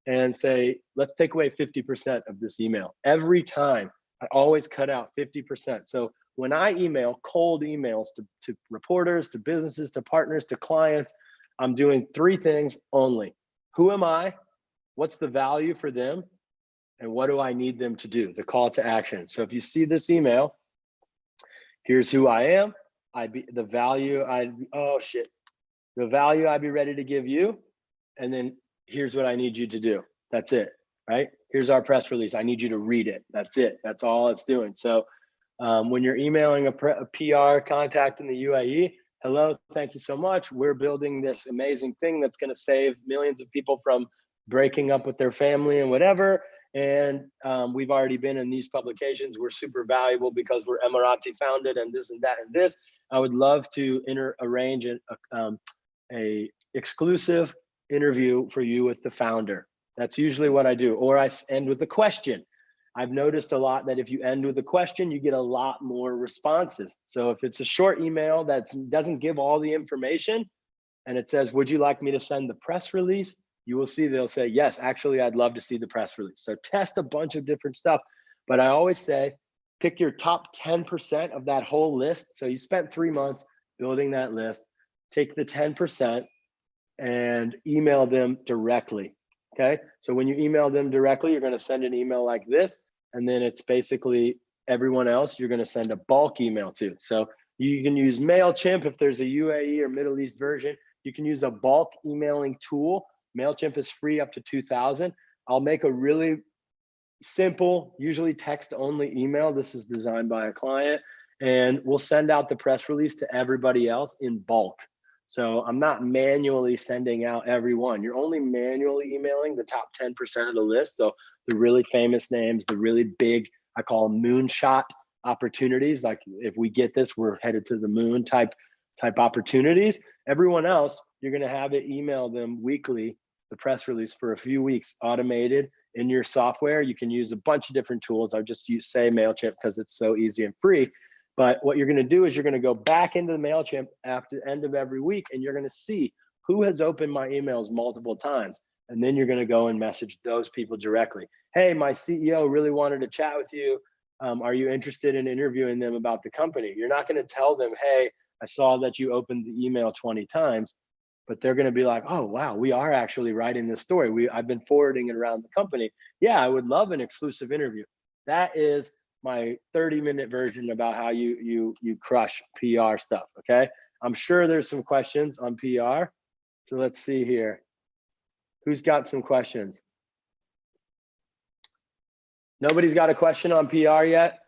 and say, let's take away 50% of this email. Every time, I always cut out 50%. So when I email cold emails to reporters, to businesses, to partners, to clients, I'm doing three things only. Who am I? What's the value for them? And what do I need them to do? The call to action. So if you see this email, here's who I am. The value I'd be ready to give you. And then here's what I need you to do. That's it, right? Here's our press release. I need you to read it. That's it. That's all it's doing. So when you're emailing a PR contact in the UAE, hello, thank you so much. We're building this amazing thing that's going to save millions of people from breaking up with their family and whatever. And we've already been in these publications. We're super valuable because we're Emirati founded and this and that and this. I would love to arrange a exclusive interview for you with the founder. That's usually what I do. Or I end with a question. I've noticed a lot that if you end with a question, you get a lot more responses. So if it's a short email that doesn't give all the information and it says, would you like me to send the press release? you will see they'll say, yes, actually, I'd love to see the press release. So test a bunch of different stuff. But I always say, pick your top 10% of that whole list. So you spent 3 months building that list, take the 10% and email them directly, okay? So when you email them directly, you're gonna send an email like this, and then it's basically everyone else you're gonna send a bulk email to. So you can use MailChimp if there's a UAE or Middle East version. You can use a bulk emailing tool. MailChimp is free up to 2,000. I'll make a really simple, usually text-only email. This is designed by a client, and we'll send out the press release to everybody else in bulk. So I'm not manually sending out everyone. You're only manually emailing the top 10% of the list. So the really famous names, the really big, I call them moonshot opportunities. Like if we get this, we're headed to the moon type opportunities. Everyone else, you're gonna have it email them weekly, the press release for a few weeks, automated in your software. You can use a bunch of different tools. I'll just say MailChimp because it's so easy and free. But what you're gonna do is you're gonna go back into the MailChimp after the end of every week, and you're gonna see who has opened my emails multiple times. And then you're gonna go and message those people directly. Hey, my CEO really wanted to chat with you. Are you interested in interviewing them about the company? You're not gonna tell them, hey, I saw that you opened the email 20 times, but they're gonna be like, oh, wow, we are actually writing this story. I've been forwarding it around the company. Yeah, I would love an exclusive interview. That is my 30-minute version about how you crush PR stuff, okay? I'm sure there's some questions on PR. So let's see here. Who's got some questions? Nobody's got a question on PR yet?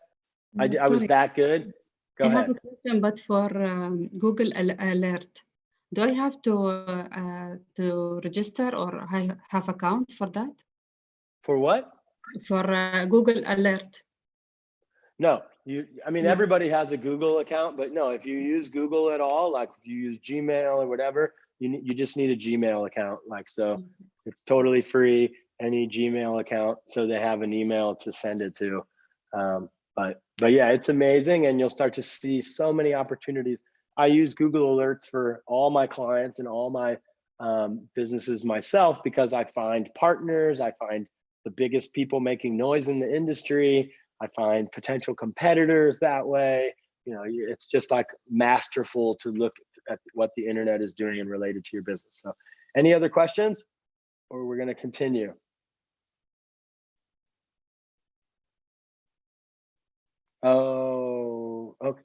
I was that good? Go ahead. I have a question, but for Google Alert. Do I have to register or have account for that? For what? For Google Alert. No, I mean, everybody has a Google account, but no, if you use Google at all, like if you use Gmail or whatever, you just need a Gmail account. Like, so it's totally free, any Gmail account. So they have an email to send it to. But yeah, it's amazing. And you'll start to see so many opportunities. I use Google Alerts for all my clients and all my businesses myself, because I find partners, I find the biggest people making noise in the industry. I find potential competitors that way. You know, it's just like masterful to look at what the internet is doing and related to your business. So any other questions, or we're going to continue? Oh, okay.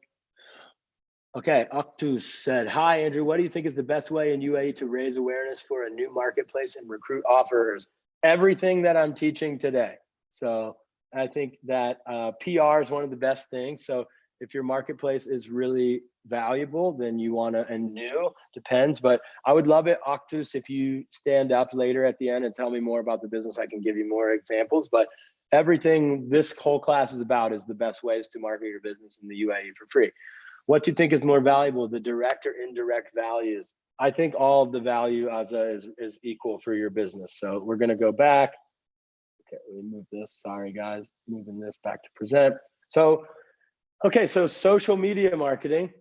Okay, Octus said, hi, Andrew, what do you think is the best way in UAE to raise awareness for a new marketplace and recruit offers? Everything that I'm teaching today. So I think that PR is one of the best things. So if your marketplace is really valuable, then you want to, and new, depends, but I would love it, Octus, if you stand up later at the end and tell me more about the business. I can give you more examples, but everything this whole class is about is the best ways to market your business in the UAE for free. What do you think is more valuable, the direct or indirect values? I think all of the value, Azza, is equal for your business. So we're going to go back. Okay, let me move this. Sorry, guys. Moving this back to present. So, okay, so social media marketing.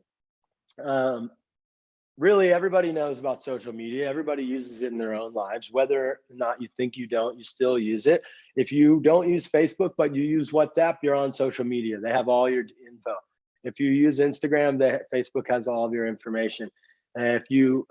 Really, everybody knows about social media. Everybody uses it in their own lives. Whether or not you think you don't, you still use it. If you don't use Facebook, but you use WhatsApp, you're on social media. They have all your info. If you use Instagram, Facebook has all of your information. And if you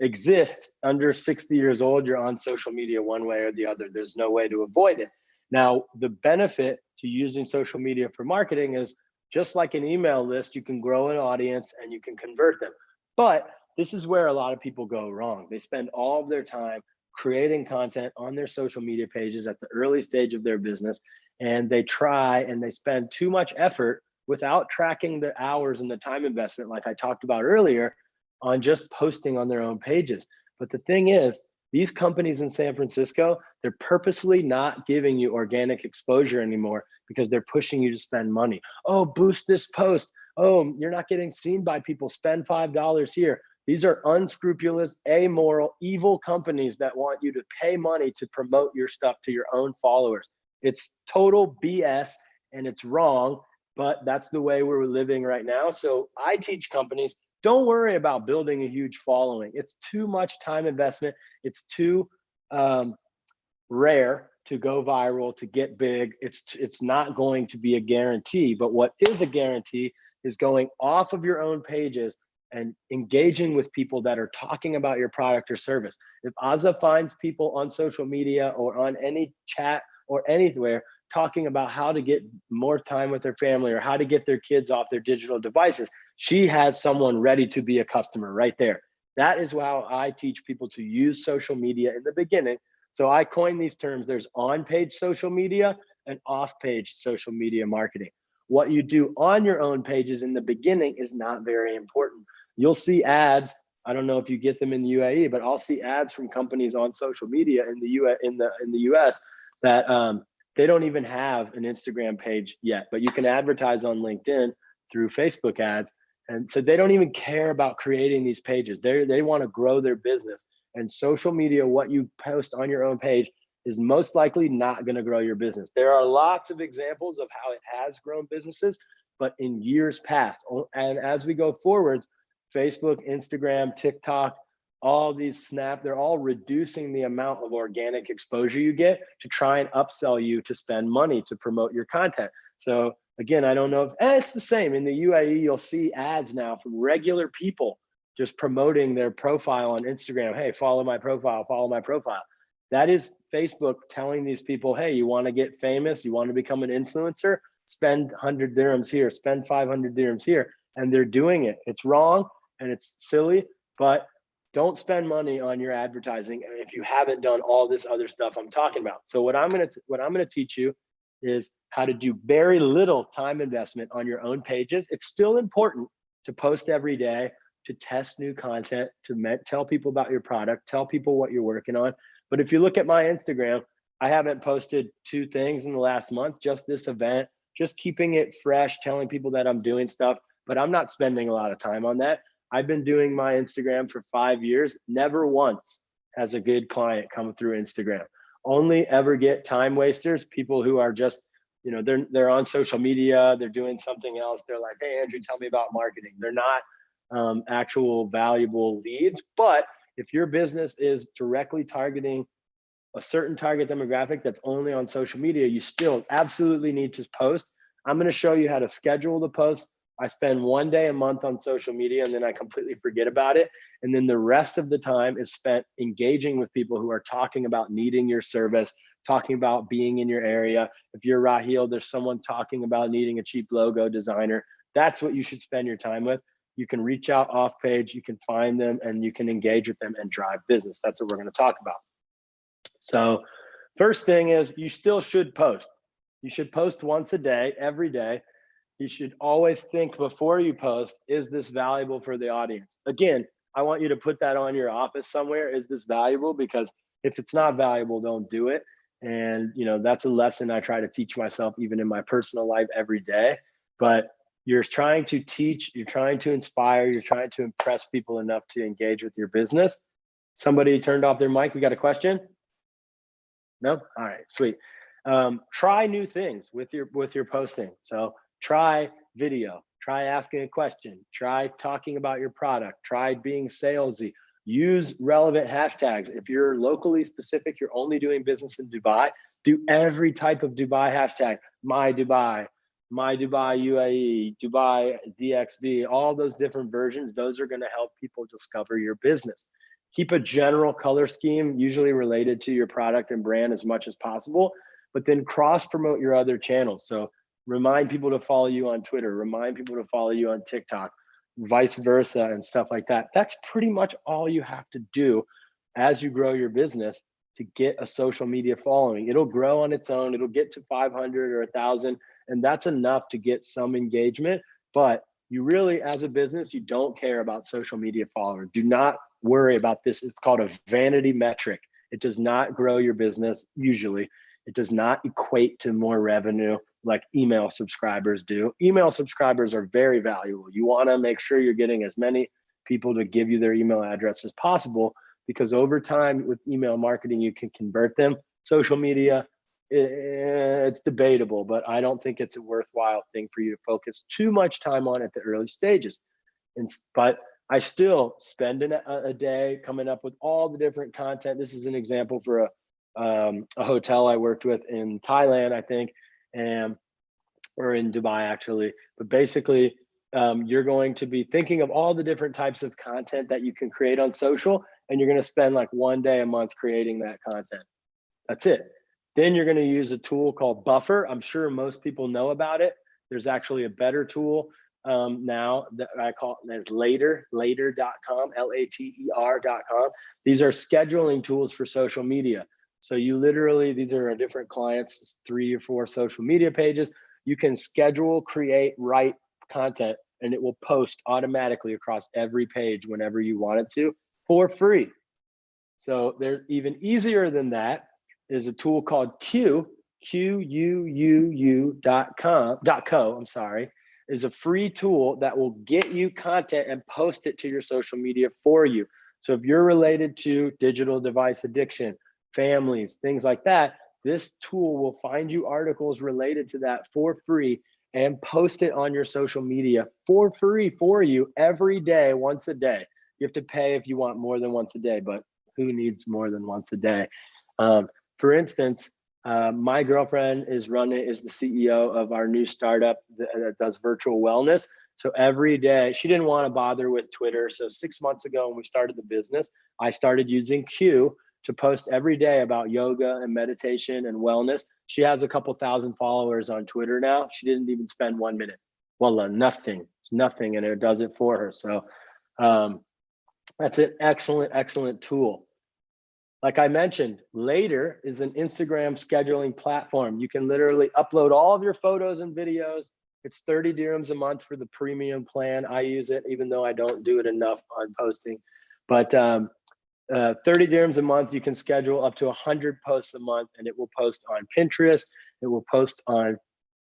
exist under 60 years old, you're on social media one way or the other. There's no way to avoid it. Now, the benefit to using social media for marketing is just like an email list, you can grow an audience and you can convert them. But this is where a lot of people go wrong. They spend all of their time creating content on their social media pages at the early stage of their business, and they try and they spend too much effort without tracking the hours and the time investment, like I talked about earlier, on just posting on their own pages. But the thing is, these companies in San Francisco, they're purposely not giving you organic exposure anymore because they're pushing you to spend money. Oh, boost this post. Oh, you're not getting seen by people. Spend $5 here. These are unscrupulous, amoral, evil companies that want you to pay money to promote your stuff to your own followers. It's total BS and it's wrong, but that's the way we're living right now. So I teach companies, don't worry about building a huge following. It's too much time investment. It's too rare to go viral, to get big. It's not going to be a guarantee, but what is a guarantee is going off of your own pages and engaging with people that are talking about your product or service. If Azza finds people on social media or on any chat or anywhere talking about how to get more time with their family or how to get their kids off their digital devices, she has someone ready to be a customer right there. That is how I teach people to use social media in the beginning. So I coined these terms. There's on-page social media and off-page social media marketing. What you do on your own pages in the beginning is not very important. You'll see ads. I don't know if you get them in the UAE, but I'll see ads from companies on social media in the US that they don't even have an Instagram page yet, but you can advertise on LinkedIn through Facebook ads. And so they don't even care about creating these pages. They want to grow their business. And social media, what you post on your own page, is most likely not going to grow your business. There are lots of examples of how it has grown businesses, but in years past. And as we go forwards, Facebook, Instagram, TikTok, all these Snap, they're all reducing the amount of organic exposure you get to try and upsell you to spend money to promote your content. So again, I don't know if it's the same. In the UAE, you'll see ads now from regular people just promoting their profile on Instagram. Hey, follow my profile, follow my profile. That is Facebook telling these people, hey, you want to get famous, you want to become an influencer, spend 100 dirhams here, spend 500 dirhams here. And they're doing it. It's wrong and it's silly, but don't spend money on your advertising if you haven't done all this other stuff I'm talking about. So what I'm gonna teach you is how to do very little time investment on your own pages. It's still important to post every day, to test new content, to tell people about your product, tell people what you're working on. But if you look at my Instagram, I haven't posted 2 things in the last month, just this event, just keeping it fresh, telling people that I'm doing stuff, but I'm not spending a lot of time on that. I've been doing my Instagram for 5 years. Never once has a good client come through Instagram. Only ever get time wasters, people who are just, you know, they're on social media, they're doing something else. They're like, hey, Andrew, tell me about marketing. They're not actual valuable leads. But if your business is directly targeting a certain target demographic that's only on social media, you still absolutely need to post. I'm going to show you how to schedule the post. I spend 1 day a month on social media and then I completely forget about it. And then the rest of the time is spent engaging with people who are talking about needing your service, talking about being in your area. If you're Raheel, there's someone talking about needing a cheap logo designer. That's what you should spend your time with. You can reach out off page, you can find them and you can engage with them and drive business. That's what we're going to talk about. So first thing is you still should post. You should post once a day, every day. You should always think before you post, is this valuable for the audience? Again, I want you to put that on your office somewhere. Is this valuable? Because if it's not valuable, don't do it. And you know, that's a lesson I try to teach myself even in my personal life every day. But you're trying to teach, you're trying to inspire, you're trying to impress people enough to engage with your business. Somebody turned off their mic. We got a question? No? All right, sweet. Try new things with your posting. So try video, try asking a question, try talking about your product, try being salesy, use relevant hashtags. If you're locally specific, you're only doing business in Dubai, do every type of Dubai hashtag, my Dubai UAE, Dubai DXB, all those different versions. Those are going to help people discover your business. Keep a general color scheme, usually related to your product and brand as much as possible, but then cross promote your other channels. So remind people to follow you on Twitter, remind people to follow you on TikTok, vice versa and stuff like that. That's pretty much all you have to do as you grow your business to get a social media following. It'll grow on its own. It'll get to 500 or 1,000, and that's enough to get some engagement. But you really, as a business, you don't care about social media followers. Do not worry about this. It's called a vanity metric. It does not grow your business usually. It does not equate to more revenue like email subscribers do. Email subscribers are very valuable. You want to make sure you're getting as many people to give you their email address as possible, because over time with email marketing, you can convert them. Social media, it's debatable, but I don't think it's a worthwhile thing for you to focus too much time on at the early stages. But I still spend a day coming up with all the different content. This is an example for a hotel I worked with in Thailand, I think, or in Dubai actually. But basically, you're going to be thinking of all the different types of content that you can create on social, and you're going to spend like 1 day a month creating that content. That's it. Then you're going to use a tool called Buffer. I'm sure most people know about it. There's actually a better tool now that I call it as later.com, later.com. These are scheduling tools for social media. So you literally, these are our different clients, 3 or 4 social media pages. You can schedule, create, write content, and it will post automatically across every page whenever you want it to for free. So they're even easier than that is a tool called Q, QUUU.co, I'm sorry, is a free tool that will get you content and post it to your social media for you. So if you're related to digital device addiction, families, things like that, this tool will find you articles related to that for free and post it on your social media for free for you every day, once a day. You have to pay if you want more than once a day, but who needs more than once a day? For instance, my girlfriend is the CEO of our new startup that does virtual wellness. So every day, she didn't want to bother with Twitter. So 6 months ago when we started the business, I started using Q to post every day about yoga and meditation and wellness. She has a couple thousand followers on Twitter now. She didn't even spend 1 minute. Well, nothing, and it does it for her. So that's an excellent tool. Like I mentioned, Later is an Instagram scheduling platform. You can literally upload all of your photos and videos. It's 30 dirhams a month for the premium plan. I use it, even though I don't do it enough on posting. But 30 dirhams a month, you can schedule up to 100 posts a month, and it will post on Pinterest. It will post on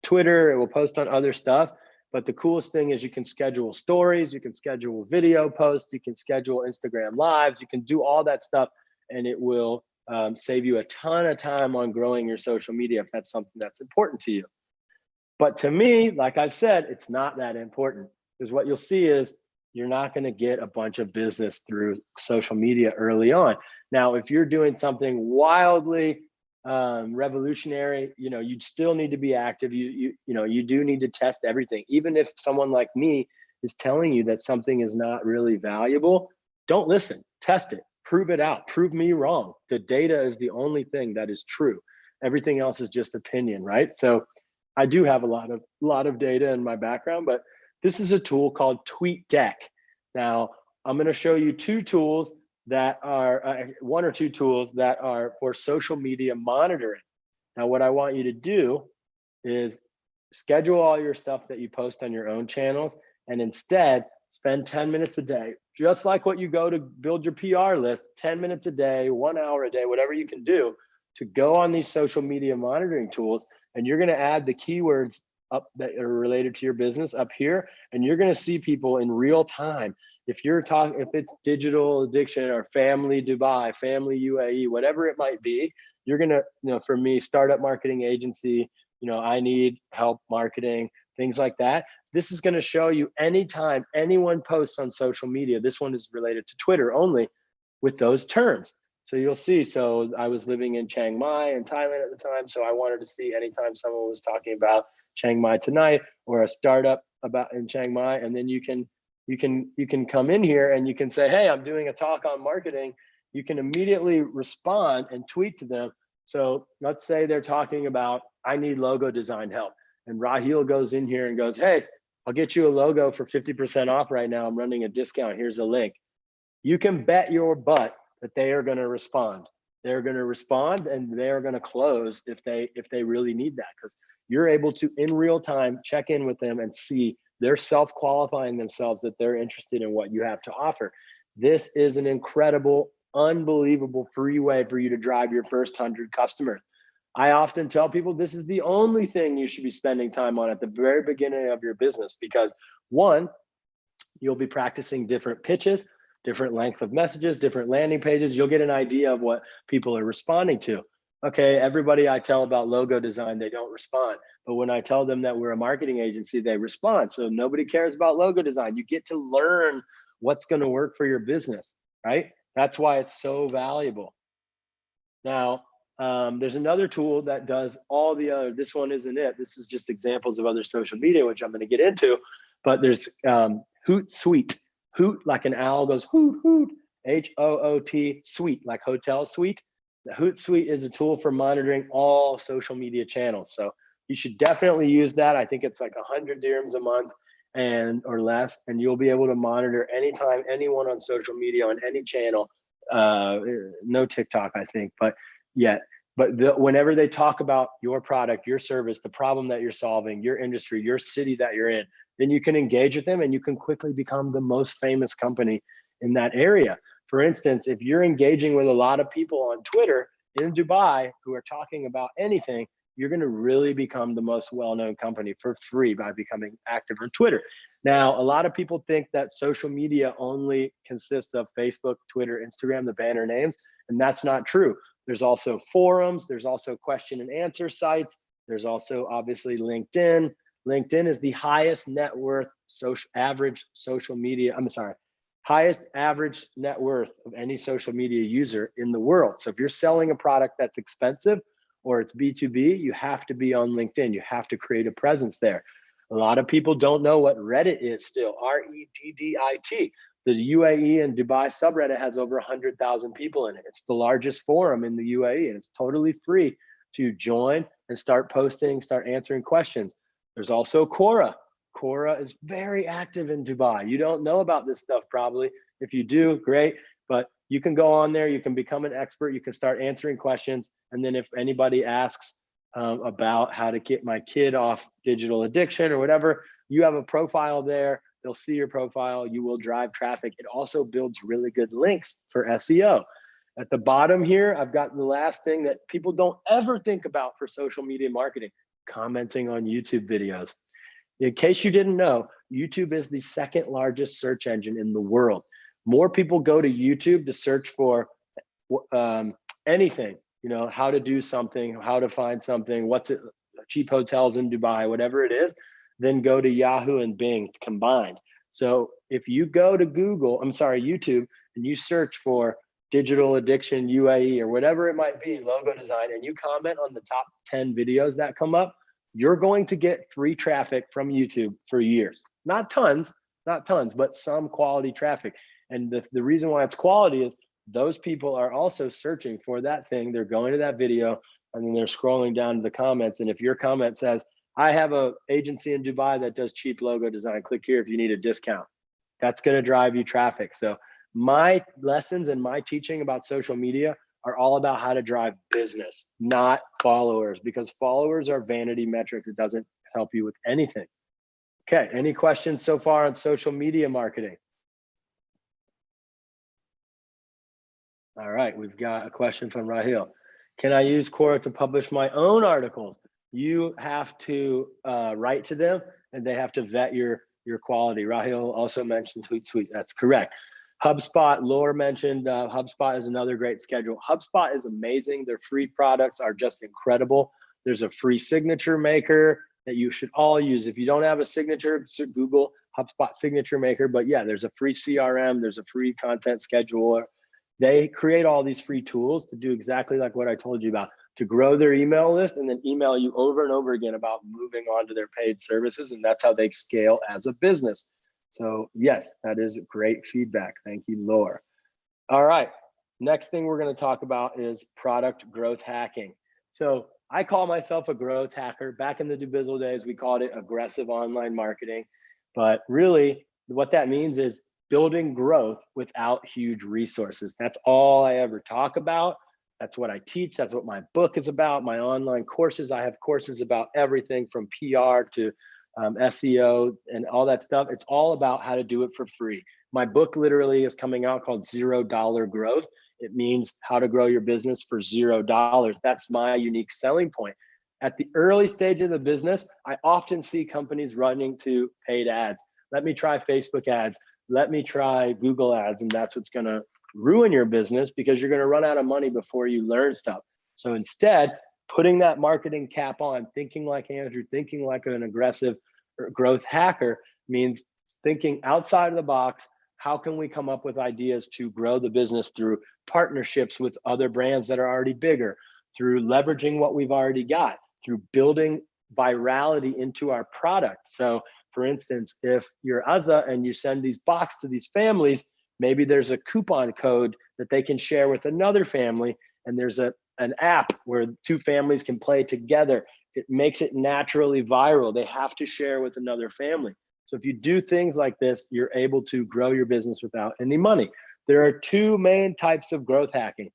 Twitter. It will post on other stuff. But the coolest thing is you can schedule stories, you can schedule video posts, you can schedule Instagram lives, you can do all that stuff, and it will save you a ton of time on growing your social media if that's something that's important to you. But to me, like I've said, it's not that important, because what you'll see is you're not going to get a bunch of business through social media early on. Now, if you're doing something wildly revolutionary, you still need to be active. You do need to test everything. Even if someone like me is telling you that something is not really valuable, don't listen, test it, prove it out, prove me wrong. The data is the only thing that is true. Everything else is just opinion, right? So I do have a lot of data in my background, but this is a tool called TweetDeck. Now, I'm going to show you 2 tools that are 1 or 2 tools that are for social media monitoring. Now, what I want you to do is schedule all your stuff that you post on your own channels, and instead spend 10 minutes a day, just like what you go to build your PR list, 10 minutes a day, 1 hour a day, whatever you can do to go on these social media monitoring tools. And you're going to add the keywords up that are related to your business up here, and you're going to see people in real time. If it's digital addiction or family Dubai, family UAE, whatever it might be, you're going to, for me, startup marketing agency, I need help marketing, things like that. This is going to show you anytime anyone posts on social media. This one is related to Twitter only with those terms. So you'll see, so I was living in Chiang Mai in Thailand at the time. So I wanted to see anytime someone was talking about Chiang Mai tonight or a startup about in Chiang Mai, and then you can come in here and you can say, hey, I'm doing a talk on marketing. You can immediately respond and tweet to them. So let's say they're talking about, I need logo design help. And Raheel goes in here and goes, hey, I'll get you a logo for 50% off right now. I'm running a discount. Here's a link. You can bet your butt that they are going to respond. They're going to respond, and they're going to close if they really need that, because you're able to in real time check in with them and see they're self-qualifying themselves that they're interested in what you have to offer. This is an incredible, unbelievable free way for you to drive your first 100 customers. I often tell people this is the only thing you should be spending time on at the very beginning of your business, because 1, you'll be practicing different pitches, different length of messages, different landing pages. You'll get an idea of what people are responding to. Okay, everybody I tell about logo design, they don't respond. But when I tell them that we're a marketing agency, they respond. So nobody cares about logo design. You get to learn what's going to work for your business, right? That's why it's so valuable. Now, there's another tool that does all the other, this one isn't it. This is just examples of other social media, which I'm going to get into, but there's HootSuite. Hoot, like an owl goes hoot, hoot, H-O-O-T, suite, like hotel suite. The HootSuite is a tool for monitoring all social media channels. So you should definitely use that. I think it's like 100 dirhams a month or less, and you'll be able to monitor anytime anyone on social media on any channel. No TikTok, I think, but whenever they talk about your product, your service, the problem that you're solving, your industry, your city that you're in, then you can engage with them and you can quickly become the most famous company in that area. For instance, if you're engaging with a lot of people on Twitter in Dubai who are talking about anything, you're going to really become the most well-known company for free by becoming active on Twitter. Now, a lot of people think that social media only consists of Facebook, Twitter, Instagram, the banner names, and that's not true. There's also forums, there's also question and answer sites, there's also obviously LinkedIn. LinkedIn is the highest net worth average social media, highest average net worth of any social media user in the world. So if you're selling a product that's expensive or it's B2B, you have to be on LinkedIn. You have to create a presence there. A lot of people don't know what Reddit is still, R-E-D-D-I-T. The UAE and Dubai subreddit has over 100,000 people in it. It's the largest forum in the UAE, and it's totally free to join and start posting, start answering questions. There's also Quora. Quora is very active in Dubai. You don't know about this stuff probably. If you do, great. But you can go on there, you can become an expert, you can start answering questions. And then if anybody asks about how to get my kid off digital addiction or whatever, you have a profile there. They'll see your profile, you will drive traffic. It also builds really good links for SEO. At the bottom here, I've got the last thing that people don't ever think about for social media marketing, commenting on YouTube videos. In case you didn't know, YouTube is the second largest search engine in the world. More people go to YouTube to search for anything, how to do something, how to find something, cheap hotels in Dubai, whatever it is, than go to Yahoo and Bing combined. So if you go to YouTube, and you search for digital addiction, UAE, or whatever it might be, logo design, and you comment on the top 10 videos that come up, you're going to get free traffic from YouTube for years. Not tons, but some quality traffic. And the reason why it's quality is those people are also searching for that thing. They're going to that video and then they're scrolling down to the comments. And if your comment says, I have an agency in Dubai that does cheap logo design, click here if you need a discount, that's going to drive you traffic. So my lessons and my teaching about social media are all about how to drive business, not followers, because followers are vanity metrics. It doesn't help you with anything. Okay, any questions so far on social media marketing? All right, we've got a question from Rahil. Can I use Quora to publish my own articles? You have to write to them and they have to vet your quality. Rahil also mentioned HootSuite, that's correct. HubSpot, Laura mentioned, HubSpot is another great schedule. HubSpot is amazing. Their free products are just incredible. There's a free signature maker that you should all use. If you don't have a signature, Google HubSpot signature maker. But yeah, there's a free CRM, there's a free content scheduler. They create all these free tools to do exactly like what I told you about, to grow their email list and then email you over and over again about moving on to their paid services. And that's how they scale as a business. So yes, that is great feedback. Thank you, Laura. All right, next thing we're going to talk about is product growth hacking. So I call myself a growth hacker. Back in the Dubizzle days, we called it aggressive online marketing. But really what that means is building growth without huge resources. That's all I ever talk about. That's what I teach. That's what my book is about. My online courses, I have courses about everything from PR to SEO and all that stuff. It's all about how to do it for free. My book literally is coming out called $0 Growth. It means how to grow your business for $0. That's my unique selling point. At the early stage of the business, I often see companies running to paid ads. Let me try Facebook ads. Let me try Google ads. And that's what's going to ruin your business because you're going to run out of money before you learn stuff. So instead, putting that marketing cap on, thinking like Andrew, thinking like an aggressive growth hacker means thinking outside of the box, how can we come up with ideas to grow the business through partnerships with other brands that are already bigger, through leveraging what we've already got, through building virality into our product. So for instance, if you're Azza and you send these box to these families, maybe there's a coupon code that they can share with another family, and there's an app where two families can play together. It makes it naturally viral. They have to share with another family. So if you do things like this, you're able to grow your business without any money. There are two main types of growth hacking.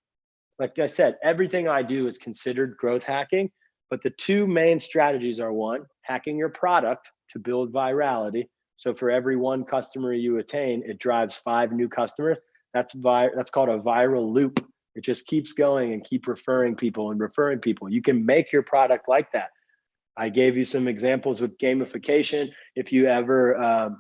Like I said, everything I do is considered growth hacking, but the two main strategies are: one, hacking your product to build virality. So for every one customer you attain, it drives 5 new customers. That's called a viral loop. It just keeps going and keep referring people and referring people. You can make your product like that. I gave you some examples with gamification. If you ever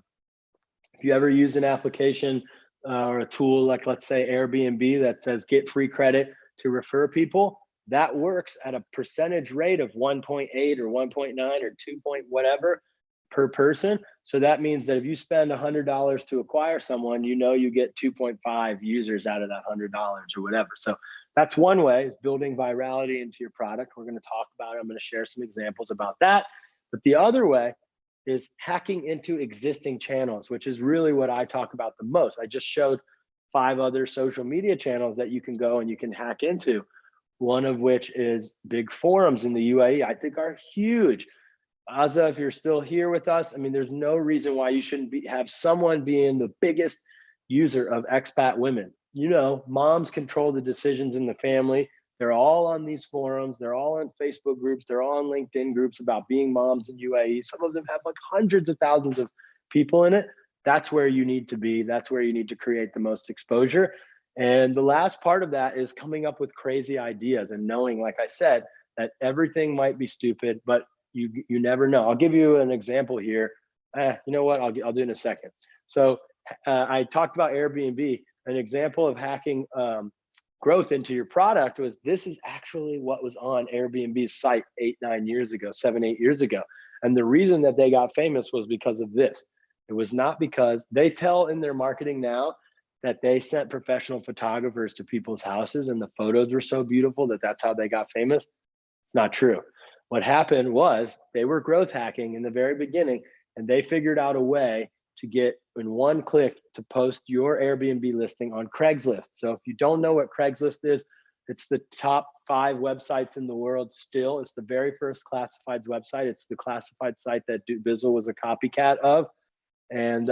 use an application or a tool like, let's say, Airbnb that says get free credit to refer people, that works at a percentage rate of 1.8 or 1.9 or 2 point whatever per person. So that means that if you spend $100 to acquire someone, you know you get 2.5 users out of that $100 or whatever. So that's one way, is building virality into your product. We're going to talk about it. I'm going to share some examples about that. But the other way is hacking into existing channels, which is really what I talk about the most. I just showed 5 other social media channels that you can go and you can hack into. One of which is big forums in the UAE, I think are huge. Azza, if you're still here with us, I mean, there's no reason why you shouldn't have someone being the biggest user of expat women. You know, moms control the decisions in the family. They're all on these forums. They're all on Facebook groups. They're all on LinkedIn groups about being moms in UAE. Some of them have like hundreds of thousands of people in it. That's where you need to be. That's where you need to create the most exposure. And the last part of that is coming up with crazy ideas and knowing, like I said, that everything might be stupid, but you never know. I'll give you an example here. You know what? I'll do it in a second. So I talked about Airbnb. An example of hacking growth into your product was, this is actually what was on Airbnb's site 7, 8 years ago. And the reason that they got famous was because of this. It was not because they tell in their marketing now that they sent professional photographers to people's houses and the photos were so beautiful that that's how they got famous. It's not true. What happened was they were growth hacking in the very beginning, and they figured out a way to get in one click to post your Airbnb listing on Craigslist. So if you don't know what Craigslist is, it's the top 5 websites in the world still. It's the very first classifieds website. It's the classified site that Bizzle was a copycat of. And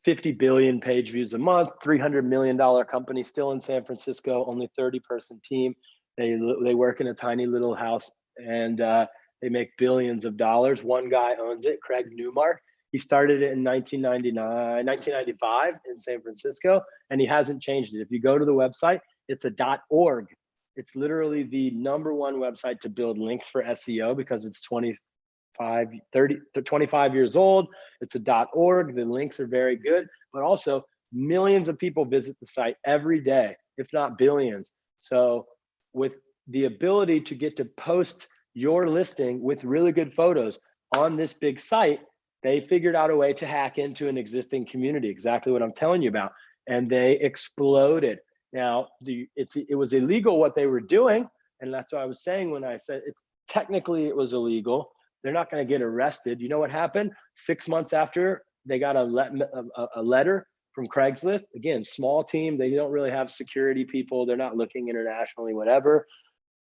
50 billion page views a month, $300 million company, still in San Francisco, only 30-person team. They work in a tiny little house, and they make billions of dollars. One guy owns it, Craig Newmark. He started it in 1995 in San Francisco, and he hasn't changed it. If you go to the website, it's a .org. It's literally the #1 website to build links for SEO because it's 25 years old. It's a .org. The links are very good, but also millions of people visit the site every day, if not billions. So with the ability to get to post your listing with really good photos on this big site, they figured out a way to hack into an existing community, exactly what I'm telling you about, and they exploded. Now, it was illegal what they were doing, and that's what I was saying when I said it was illegal. They're not going to get arrested. You know what happened? 6 months after, they got a letter from Craigslist. Again, small team. They don't really have security people. They're not looking internationally, whatever.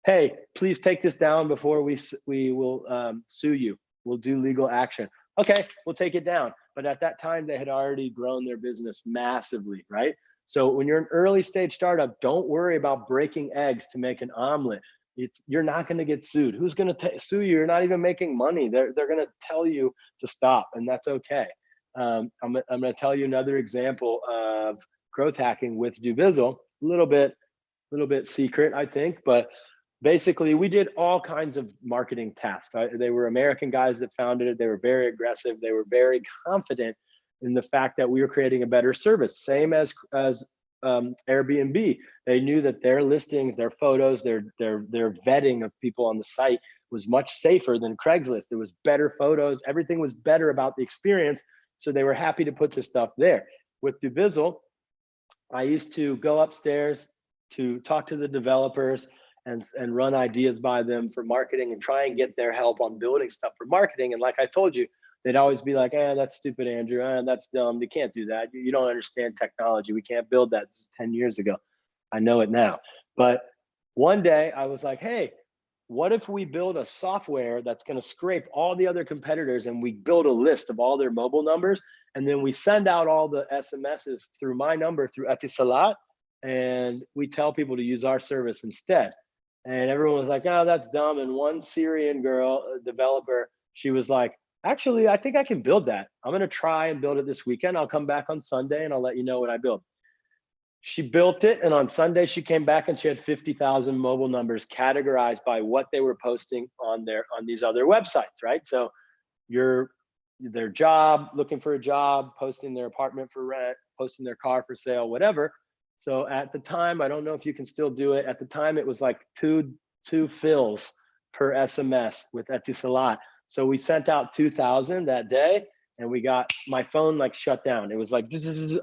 Hey, please take this down before we will sue you. We'll do legal action. Okay, we'll take it down. But at that time, they had already grown their business massively, right? So when you're an early stage startup, don't worry about breaking eggs to make an omelet. You're not going to get sued. Who's going to sue you? You're not even making money. They're going to tell you to stop, and that's okay. I'm going to tell you another example of growth hacking with Dubizzle. A little bit secret, I think, but basically we did all kinds of marketing tasks. They were American guys that founded it. They were very aggressive. They were very confident in the fact that we were creating a better service, same as Airbnb. They knew that their listings, their photos, their vetting of people on the site was much safer than Craigslist. There was better photos. Everything was better about the experience. So they were happy to put this stuff there. With Dubizzle, I used to go upstairs to talk to the developers and run ideas by them for marketing and try and get their help on building stuff for marketing. And like I told you, they'd always be like, that's stupid, Andrew. That's dumb. You can't do that. You don't understand technology. We can't build that. This is 10 years ago. I know it now. But one day I was like, hey, what if we build a software that's going to scrape all the other competitors, and we build a list of all their mobile numbers, and then we send out all the SMSs through my number through Etisalat, and we tell people to use our service instead. And everyone was like, oh, that's dumb. And one Syrian girl, a developer, she was like, actually, I think I can build that. I'm going to try and build it this weekend. I'll come back on Sunday and I'll let you know what I build. She built it, and on Sunday she came back and she had 50,000 mobile numbers categorized by what they were posting on these other websites, right? So their job, looking for a job, posting their apartment for rent, posting their car for sale, whatever. So at the time, I don't know if you can still do it. At the time, it was like two fills per SMS with Etisalat. So we sent out 2,000 that day, and my phone like shut down. It was like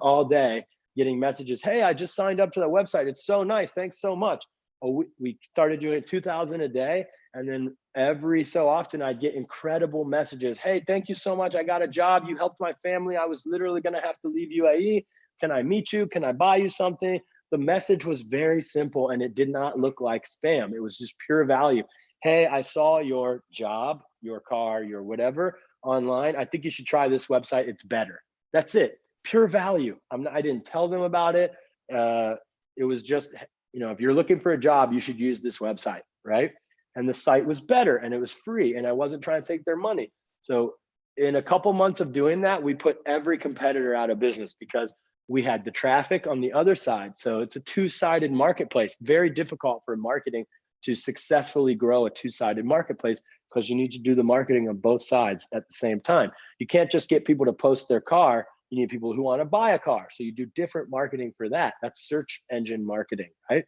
all day, getting messages. Hey, I just signed up to that website. It's so nice. Thanks so much. Oh, we started doing 2,000 a day. And then every so often I'd get incredible messages. Hey, thank you so much. I got a job. You helped my family. I was literally going to have to leave UAE. Can I meet you? Can I buy you something? The message was very simple, and it did not look like spam. It was just pure value. Hey, I saw your job, your car, your whatever online. I think you should try this website. It's better. That's it. Pure value. I didn't tell them about it. It was just, if you're looking for a job, you should use this website, right? And the site was better, and it was free, and I wasn't trying to take their money. So in a couple months of doing that, we put every competitor out of business because we had the traffic on the other side. So it's a two-sided marketplace. Very difficult for marketing to successfully grow a two-sided marketplace because you need to do the marketing on both sides at the same time. You can't just get people to post their car. You need people who want to buy a car. So you do different marketing for that. That's search engine marketing, right?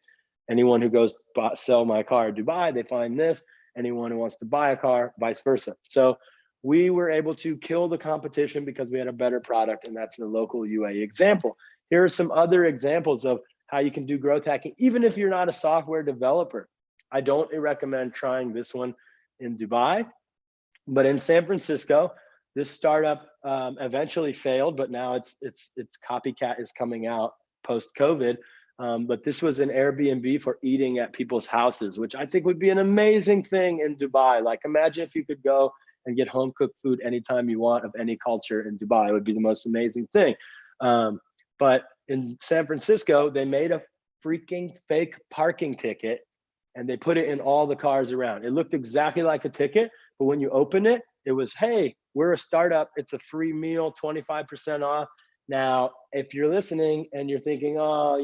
Anyone who goes sell my car in Dubai, they find this. Anyone who wants to buy a car, vice versa. So we were able to kill the competition because we had a better product, and that's a local UAE example. Here are some other examples of how you can do growth hacking, even if you're not a software developer. I don't recommend trying this one in Dubai, but in San Francisco, this startup eventually failed, but now its copycat is coming out post-COVID. But this was an Airbnb for eating at people's houses, which I think would be an amazing thing in Dubai. Like, imagine if you could go and get home cooked food anytime you want of any culture in Dubai. It would be the most amazing thing. But in San Francisco, they made a freaking fake parking ticket, and they put it in all the cars around. It looked exactly like a ticket, but when you open it, it was, hey, we're a startup. It's a free meal, 25% off. Now, if you're listening and you're thinking, oh,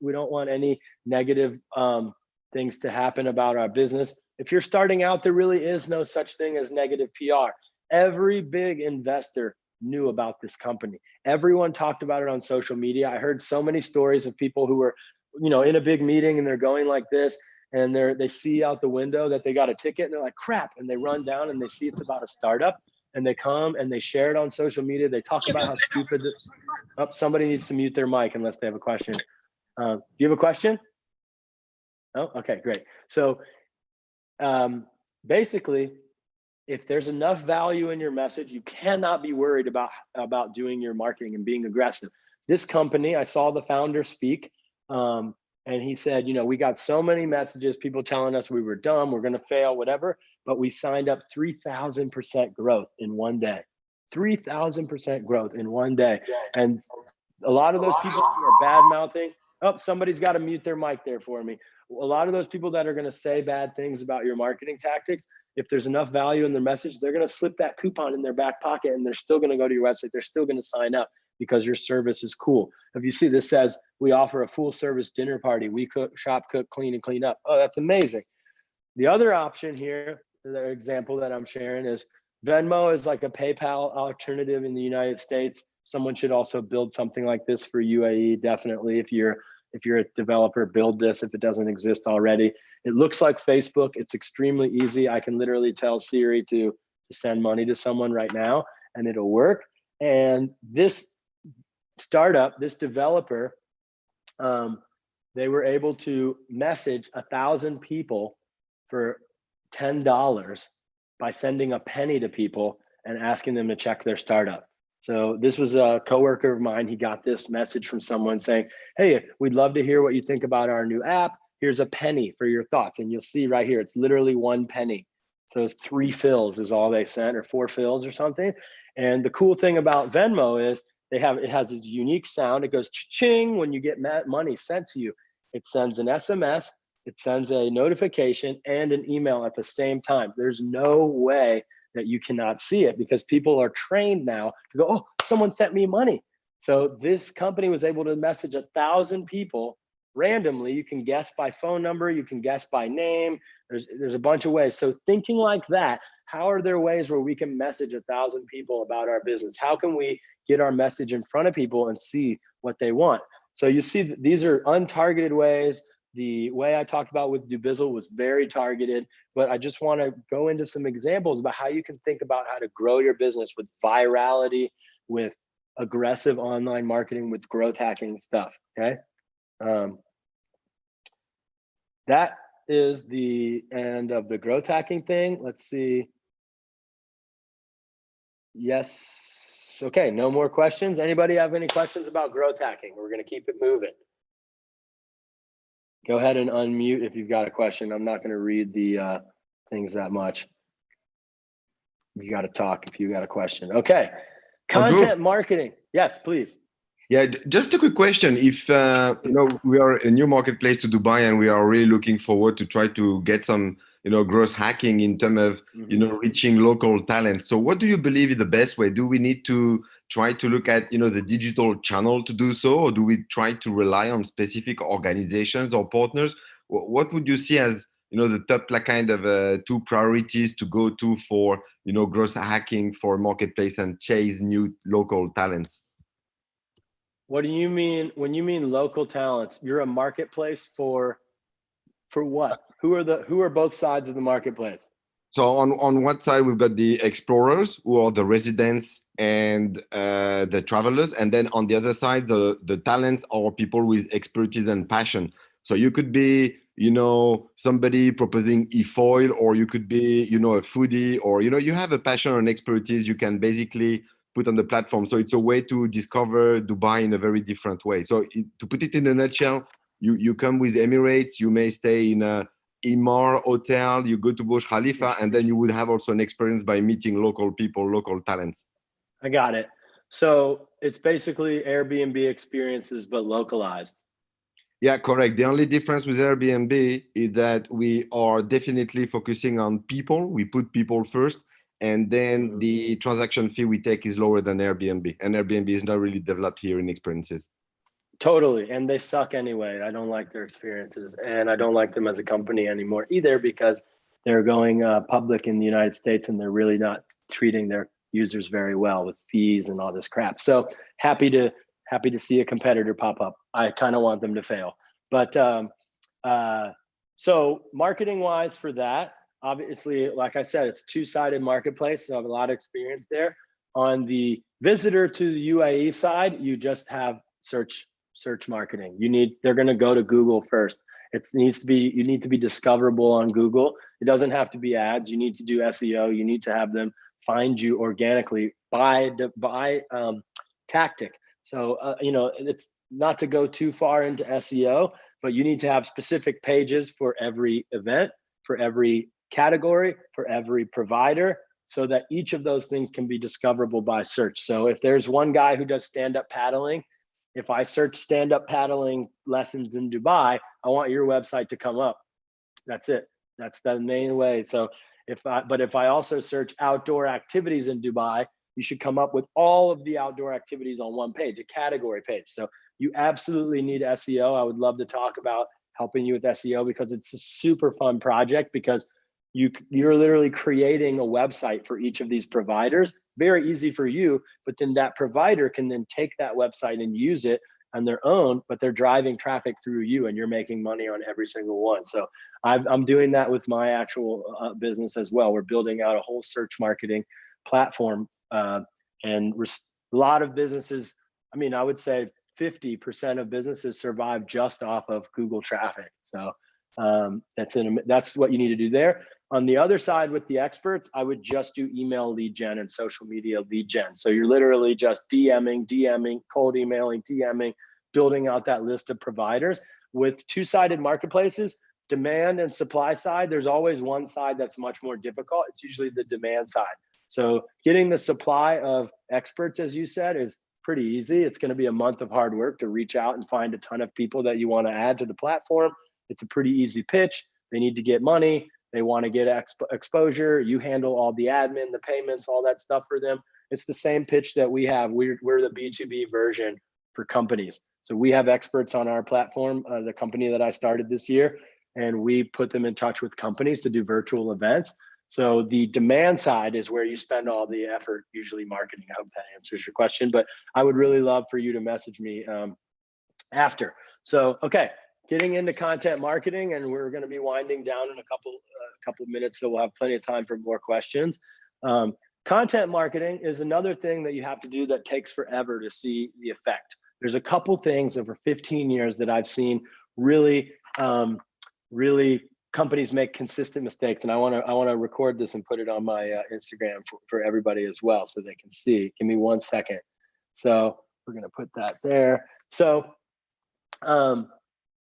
we don't want any negative things to happen about our business. If you're starting out, there really is no such thing as negative PR. Every big investor knew about this company. Everyone talked about it on social media. I heard so many stories of people who were, in a big meeting, and they're going like this, and they see out the window that they got a ticket, and they're like, crap. And they run down and they see it's about a startup, and they come and they share it on social media. They talk about how stupid somebody needs to mute their mic unless they have a question. Do you have a question? Oh, okay, great. So basically, if there's enough value in your message, you cannot be worried about doing your marketing and being aggressive. This company, I saw the founder speak, and he said, we got so many messages, people telling us we were dumb, we're going to fail, whatever, but we signed up 3,000% growth in one day. 3,000% growth in one day. And a lot of those people who are bad mouthing, somebody's got to mute their mic there for me. A lot of those people that are going to say bad things about your marketing tactics, if there's enough value in their message, they're going to slip that coupon in their back pocket, and they're still going to go to your website. They're still going to sign up because your service is cool. If you see, this says, we offer a full service dinner party. We cook, shop, cook, clean, and clean up. Oh, that's amazing. The other option here, the example that I'm sharing, is Venmo is like a PayPal alternative in the United States. Someone should also build something like this for UAE. Definitely, if you're a developer, build this if it doesn't exist already. It looks like Facebook. It's extremely easy. I can literally tell Siri to send money to someone right now, and it'll work. And this startup, this developer, they were able to message 1,000 people for $10 by sending a penny to people and asking them to check their startup. So this was a coworker of mine. He got this message from someone saying, hey, we'd love to hear what you think about our new app. Here's a penny for your thoughts. And you'll see right here, it's literally 1 penny. So it's 3 fills is all they sent, or 4 fills or something. And the cool thing about Venmo is it has this unique sound. It goes ching when you get money sent to you. It sends an SMS, it sends a notification and an email at the same time. There's no way that you cannot see it, because people are trained now to go, oh, someone sent me money. So this company was able to message 1,000 people randomly. You can guess by phone number, you can guess by name. There's a bunch of ways. So thinking like that, how are there ways where we can message 1,000 people about our business? How can we get our message in front of people and see what they want? So you see that these are untargeted ways. The way I talked about with Dubizzle was very targeted, but I just want to go into some examples about how you can think about how to grow your business with virality, with aggressive online marketing, with growth hacking stuff, okay? That is the end of the growth hacking thing. Let's see. Yes, okay, no more questions. Anybody have any questions about growth hacking? We're gonna keep it moving. Go ahead and unmute if you've got a question. I'm not going to read the things that much. You got to talk if you got a question. Okay. Content marketing. Yes, please. Yeah, just a quick question. If we are a new marketplace to Dubai, and we are really looking forward to try to get some growth hacking in terms of reaching local talent. So what do you believe is the best way? Do we need to try to look at the digital channel to do so, or do we try to rely on specific organizations or partners? What would you see as the top kind of 2 priorities to go to for growth hacking for marketplace and chase new local talents? What do you mean when you mean local talents? You're a marketplace for what? Who are both sides of the marketplace? So on one side, we've got the explorers, who are the residents and the travelers. And then on the other side, the talents are people with expertise and passion. So you could be, somebody proposing e-foil, or you could be, a foodie, or, you have a passion and expertise you can basically put on the platform. So it's a way to discover Dubai in a very different way. So to put it in a nutshell, you come with Emirates, you may stay in a Emaar hotel, you go to Burj Khalifa, and then you would have also an experience by meeting local people, local talents. I got it. So it's basically Airbnb experiences, but localized. Yeah, correct. The only difference with Airbnb is that we are definitely focusing on people. We put people first, and then the transaction fee we take is lower than Airbnb. And Airbnb is not really developed here in experiences. Totally. And they suck anyway. I don't like their experiences, and I don't like them as a company anymore either, because they're going public in the United States, and they're really not treating their users very well with fees and all this crap. So happy to see a competitor pop up. I kind of want them to fail. But so marketing wise for that, obviously, like I said, it's a 2-sided marketplace. So I have a lot of experience there. On the visitor to the UAE side, you just have search marketing. They're going to go to Google first. You need to be discoverable on Google. It doesn't have to be ads. You need to do SEO. You need to have them find you organically by tactic. So, it's not to go too far into SEO, but you need to have specific pages for every event, for every category, for every provider, so that each of those things can be discoverable by search. So if there's one guy who does stand-up paddling, if I search stand-up paddling lessons in Dubai, I want your website to come up. That's it. That's the main way. So if I also search outdoor activities in Dubai, you should come up with all of the outdoor activities on one page, a category page. So you absolutely need SEO. I would love to talk about helping you with SEO, because it's a super fun project, because you're literally creating a website for each of these providers. Very easy for you, but then that provider can then take that website and use it on their own, but they're driving traffic through you, and you're making money on every single one. So I'm doing that with my actual business as well. We're building out a whole search marketing platform, and A lot of businesses, I mean, I would say 50% of businesses survive just off of Google traffic. So that's what you need to do there. On the other side with the experts, I would just do email lead gen and social media lead gen. So you're literally just DMing, cold emailing, DMing, building out that list of providers. With two-sided marketplaces, demand and supply side, there's always one side that's much more difficult. It's usually the demand side. So getting the supply of experts, as you said, is pretty easy. It's going to be a month of hard work to reach out and find a ton of people that you want to add to the platform. It's a pretty easy pitch. They need to get money. They want to get exposure. You handle all the admin, the payments, all that stuff for them. It's the same pitch that we have. We're the B2B version for companies. So we have experts on our platform, the company that I started this year, and we put them in touch with companies to do virtual events. So the demand side is where you spend all the effort, usually marketing. I hope that answers your question, but I would really love for you to message me after. So, okay, getting into content marketing, and we're going to be winding down in a couple minutes, so we'll have plenty of time for more questions. Content marketing is another thing that you have to do that takes forever to see the effect. There's a couple things over 15 years that I've seen really companies make consistent mistakes, and I want to record this and put it on my Instagram for everybody as well, so they can see. Give me 1 second. So we're going to put that there. So, all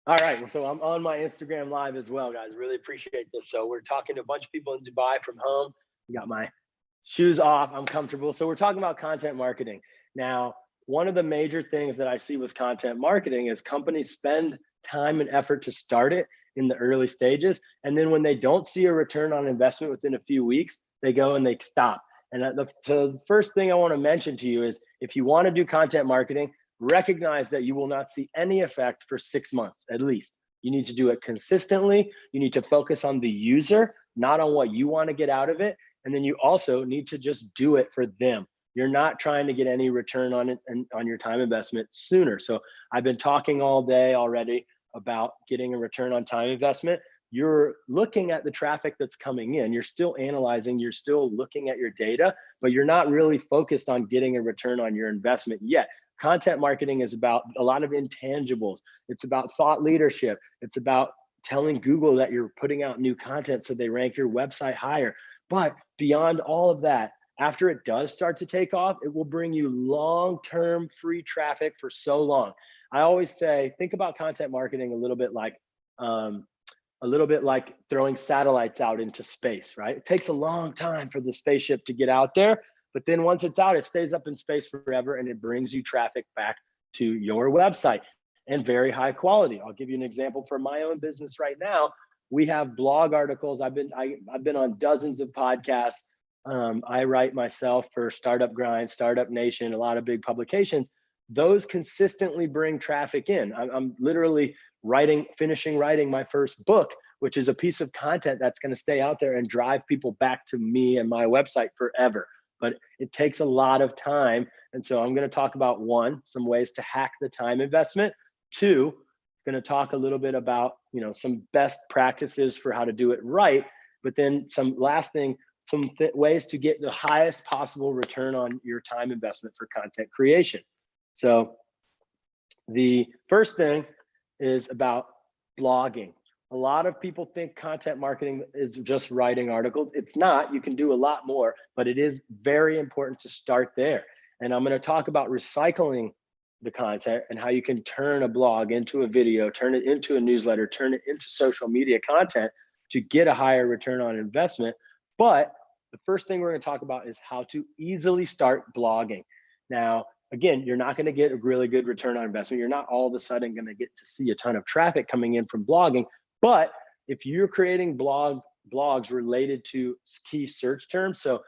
right. So I'm on my Instagram live as well, guys. Really appreciate this. So we're talking to a bunch of people in Dubai from home. I got my shoes off. I'm comfortable. So we're talking about content marketing. Now, one of the major things that I see with content marketing is companies spend time and effort to start it in the early stages. And then when they don't see a return on investment within a few weeks, they go and they stop. And so the first thing I want to mention to you is, if you want to do content marketing, recognize that you will not see any effect for 6 months at least. You need to do it consistently. You need to focus on the user, not on what you want to get out of it. And then you also need to just do it for them. You're not trying to get any return on it and on your time investment sooner. So I've been talking all day already about getting a return on time investment. You're looking at the traffic that's coming in. You're still analyzing, you're still looking at your data, but you're not really focused on getting a return on your investment yet. Content marketing is about a lot of intangibles. It's about thought leadership. It's about telling Google that you're putting out new content so they rank your website higher. But beyond all of that, after it does start to take off, it will bring you long-term free traffic for so long. I always say, think about content marketing a little bit like throwing satellites out into space, right? It takes a long time for the spaceship to get out there, but then once it's out, it stays up in space forever, and it brings you traffic back to your website, and very high quality. I'll give you an example for my own business right now. We have blog articles. I've been on dozens of podcasts. I write myself for Startup Grind, Startup Nation, a lot of big publications. Those consistently bring traffic in. I'm literally finishing writing my first book, which is a piece of content that's going to stay out there and drive people back to me and my website forever. But it takes a lot of time. And so I'm going to talk about, 1, some ways to hack the time investment. 2, going to talk a little bit about, some best practices for how to do it right. But then some ways to get the highest possible return on your time investment for content creation. So the first thing is about blogging. A lot of people think content marketing is just writing articles. It's not. You can do a lot more, but it is very important to start there. And I'm going to talk about recycling the content and how you can turn a blog into a video, turn it into a newsletter, turn it into social media content to get a higher return on investment. But the first thing we're going to talk about is how to easily start blogging. Now, again, you're not going to get a really good return on investment. You're not all of a sudden going to get to see a ton of traffic coming in from blogging. But if you're creating blogs related to key search terms, so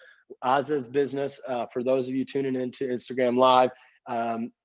Azza's business, for those of you tuning into Instagram Live,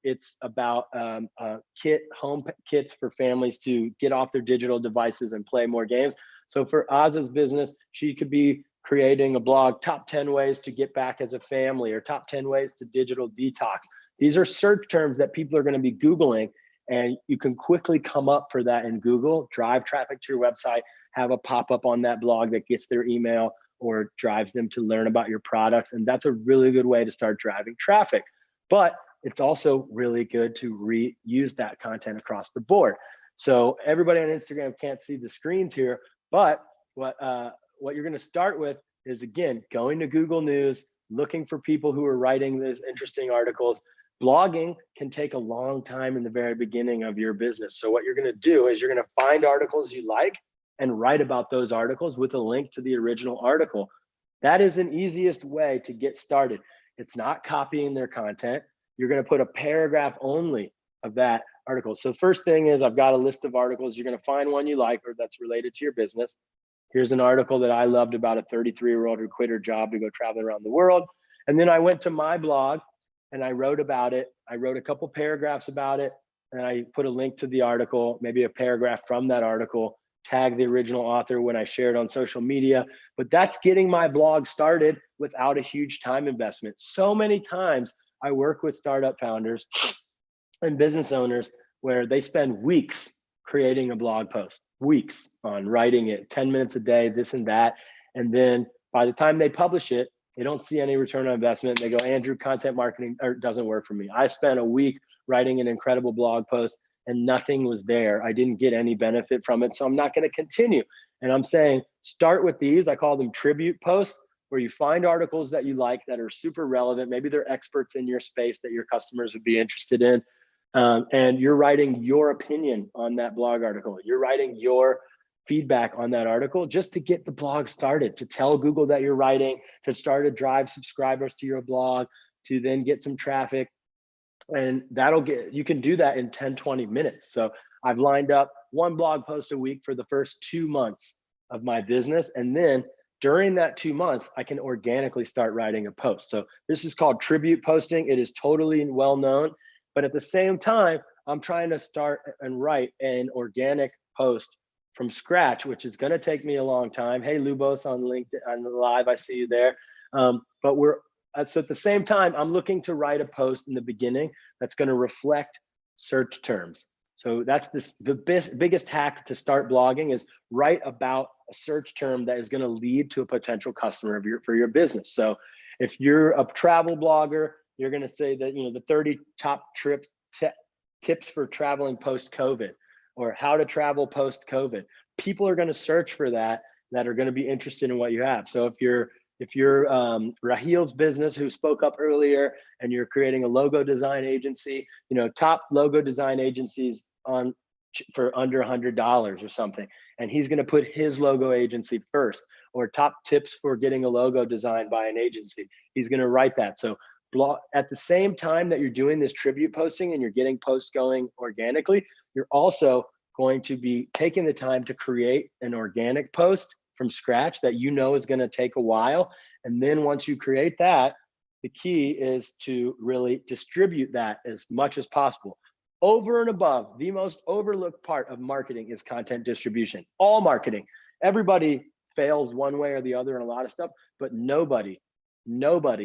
it's about home kits for families to get off their digital devices and play more games. So for Azza's business, she could be creating a blog, top 10 ways to get back as a family, or top 10 ways to digital detox. These are search terms that people are going to be Googling, and you can quickly come up for that in Google, drive traffic to your website, have a pop-up on that blog that gets their email or drives them to learn about your products. And that's a really good way to start driving traffic. but it's also really good to reuse that content across the board. So everybody on Instagram can't see the screens here, but what you're going to start with is, again, going to Google News, looking for people who are writing these interesting articles. Blogging can take a long time in the very beginning of your business. So what you're going to do is you're going to find articles you like and write about those articles with a link to the original article. That is an easiest way to get started. It's not copying their content. You're going to put a paragraph only of that article. So first thing is, I've got a list of articles. You're going to find one you like or that's related to your business. Here's an article that I loved about a 33-year-old who quit her job to go traveling around the world. And then I went to my blog and I wrote about it. I wrote a couple paragraphs about it, and I put a link to the article, maybe a paragraph from that article, tag the original author when I share it on social media. But that's getting my blog started without a huge time investment. So many times I work with startup founders and business owners where they spend weeks creating a blog post, weeks on writing it, 10 minutes a day, this and that. And then by the time they publish it, they don't see any return on investment. They go, Andrew, content marketing doesn't work for me. I spent a week writing an incredible blog post and nothing was there. I didn't get any benefit from it, so I'm not going to continue. And I'm saying, start with these. I call them tribute posts, where you find articles that you like that are super relevant. Maybe they're experts in your space that your customers would be interested in. And you're writing your opinion on that blog article. You're writing your feedback on that article just to get the blog started, to tell Google that you're writing, to start to drive subscribers to your blog, to then get some traffic. And you can do that in 10, 20 minutes. So I've lined up one blog post a week for the first 2 months of my business. And then during that 2 months, I can organically start writing a post. So this is called tribute posting. It is totally well known. But at the same time, I'm trying to start and write an organic post from scratch, which is going to take me a long time. Hey, Lubos on LinkedIn, on the live, I see you there. So at the same time, I'm looking to write a post in the beginning that's going to reflect search terms. So that's the biggest hack to start blogging, is write about a search term that is going to lead to a potential customer for your business. So if you're a travel blogger, you're going to say that, the 30 top tips for traveling post-COVID, or how to travel post-COVID. People are going to search for that are going to be interested in what you have. So if you're Rahil's business, who spoke up earlier, and you're creating a logo design agency, top logo design agencies for under $100 or something, and he's going to put his logo agency first, or top tips for getting a logo designed by an agency. He's going to write that. So at the same time that you're doing this tribute posting and you're getting posts going organically, you're also going to be taking the time to create an organic post from scratch that is going to take a while. And then once you create that, the key is to really distribute that as much as possible. Over and above, the most overlooked part of marketing is content distribution. All marketing, everybody fails one way or the other in a lot of stuff, but nobody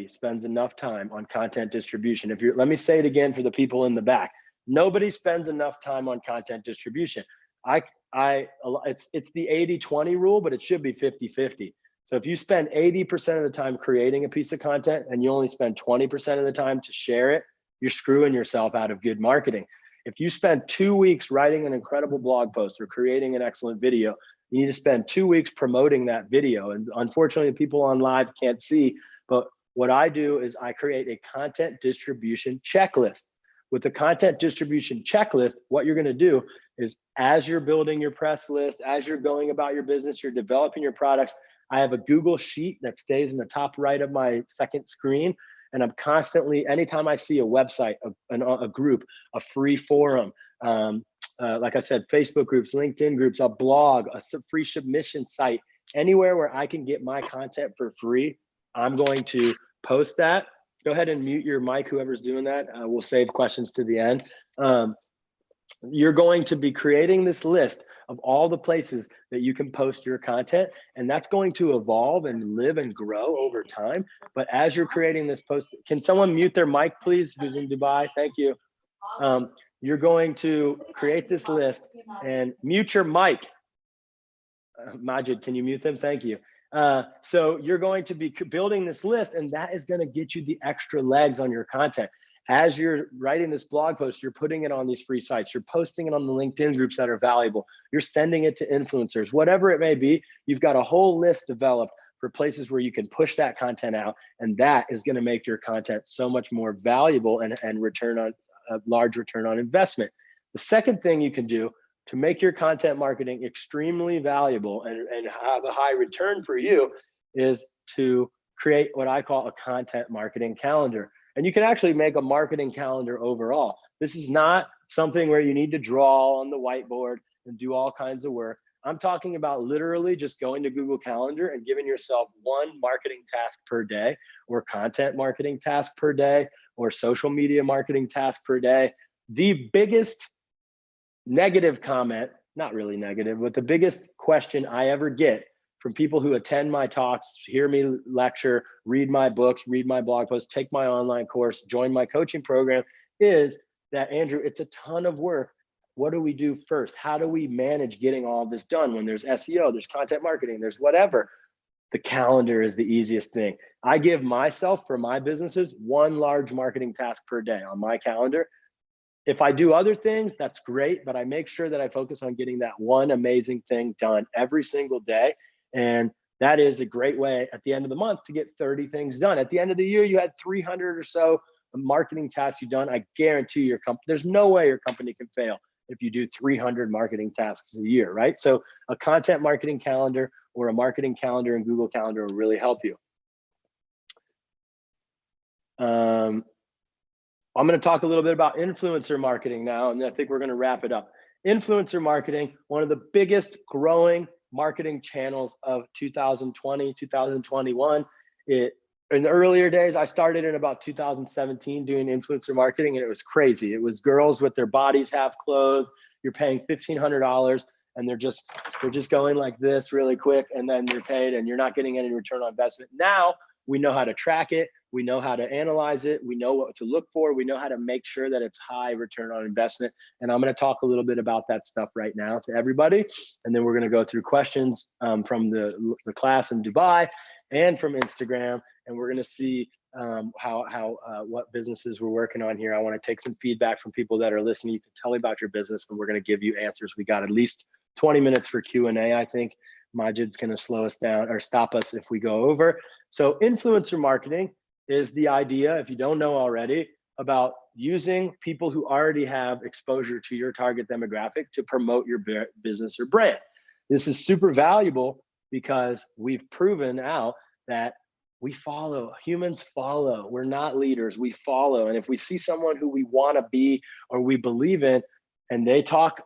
spends enough time on content distribution. Let me say it again for the people in the back. Nobody spends enough time on content distribution. It's the 80-20 rule, but it should be 50-50. So if you spend 80% of the time creating a piece of content and you only spend 20% of the time to share it, you're screwing yourself out of good marketing. If you spend 2 weeks writing an incredible blog post or creating an excellent video, you need to spend 2 weeks promoting that video. And unfortunately, people on live can't see, but what I do is I create a content distribution checklist. With the content distribution checklist, what you're going to do is, as you're building your press list, as you're going about your business, you're developing your products, I have a Google Sheet that stays in the top right of my second screen. And I'm constantly, anytime I see a website, a group, a free forum, like I said, Facebook groups, LinkedIn groups, a blog, a free submission site, anywhere where I can get my content for free, I'm going to post that. Go ahead and mute your mic, whoever's doing that. We'll save questions to the end. You're going to be creating this list of all the places that you can post your content, and that's going to evolve and live and grow over time. But as you're creating this post, can someone mute their mic, please, who's in Dubai? Thank you. You're going to create this list and mute your mic. Majid, can you mute them? Thank you. So you're going to be building this list, and that is going to get you the extra legs on your content. As you're writing this blog post, you're putting it on these free sites, you're posting it on the LinkedIn groups that are valuable, you're sending it to influencers, whatever it may be. You've got a whole list developed for places where you can push that content out, and that is going to make your content so much more valuable and return on a large return on investment. The second thing you can do to make your content marketing extremely valuable and have a high return for you is to create what I call a content marketing calendar. And you can actually make a marketing calendar overall. This is not something where you need to draw on the whiteboard and do all kinds of work. I'm talking about literally just going to Google Calendar and giving yourself one marketing task per day, or content marketing task per day, or social media marketing task per day. The biggest negative comment, not really negative, but the biggest question I ever get from people who attend my talks, hear me lecture, read my books, read my blog posts, take my online course, join my coaching program, is that, Andrew, it's a ton of work. What do we do first? How do we manage getting all of this done when there's SEO, there's content marketing, there's whatever? The calendar is the easiest thing. I give myself, for my businesses, one large marketing task per day on my calendar. If I do other things, that's great, but I make sure that I focus on getting that one amazing thing done every single day. And that is a great way at the end of the month to get 30 things done. At the end of the year, you had 300 or so marketing tasks you've done. I guarantee your company, there's no way your company can fail if you do 300 marketing tasks a year, right? So a content marketing calendar or a marketing calendar in Google Calendar will really help you. I'm going to talk a little bit about influencer marketing now, and I think we're going to wrap it up. Influencer marketing, one of the biggest growing marketing channels of 2020, 2021. In the earlier days, I started in about 2017 doing influencer marketing, and it was crazy. It was girls with their bodies half clothed. You're paying $1,500, and they're just going like this really quick, and then you're paid, and you're not getting any return on investment. Now we know how to track it. We know how to analyze it. We know what to look for. We know how to make sure that it's high return on investment. And I'm going to talk a little bit about that stuff right now to everybody. And then we're going to go through questions from the class in Dubai and from Instagram. And we're going to see what businesses we're working on here. I want to take some feedback from people that are listening. You can tell me about your business, and we're going to give you answers. We got at least 20 minutes for Q&A, I think. Majid's going to slow us down or stop us if we go over. So influencer marketing is the idea, if you don't know already, about using people who already have exposure to your target demographic to promote your business or brand. This is super valuable because we've proven out that we follow, humans follow. We're not leaders, we follow. And if we see someone who we want to be or we believe in, and they talk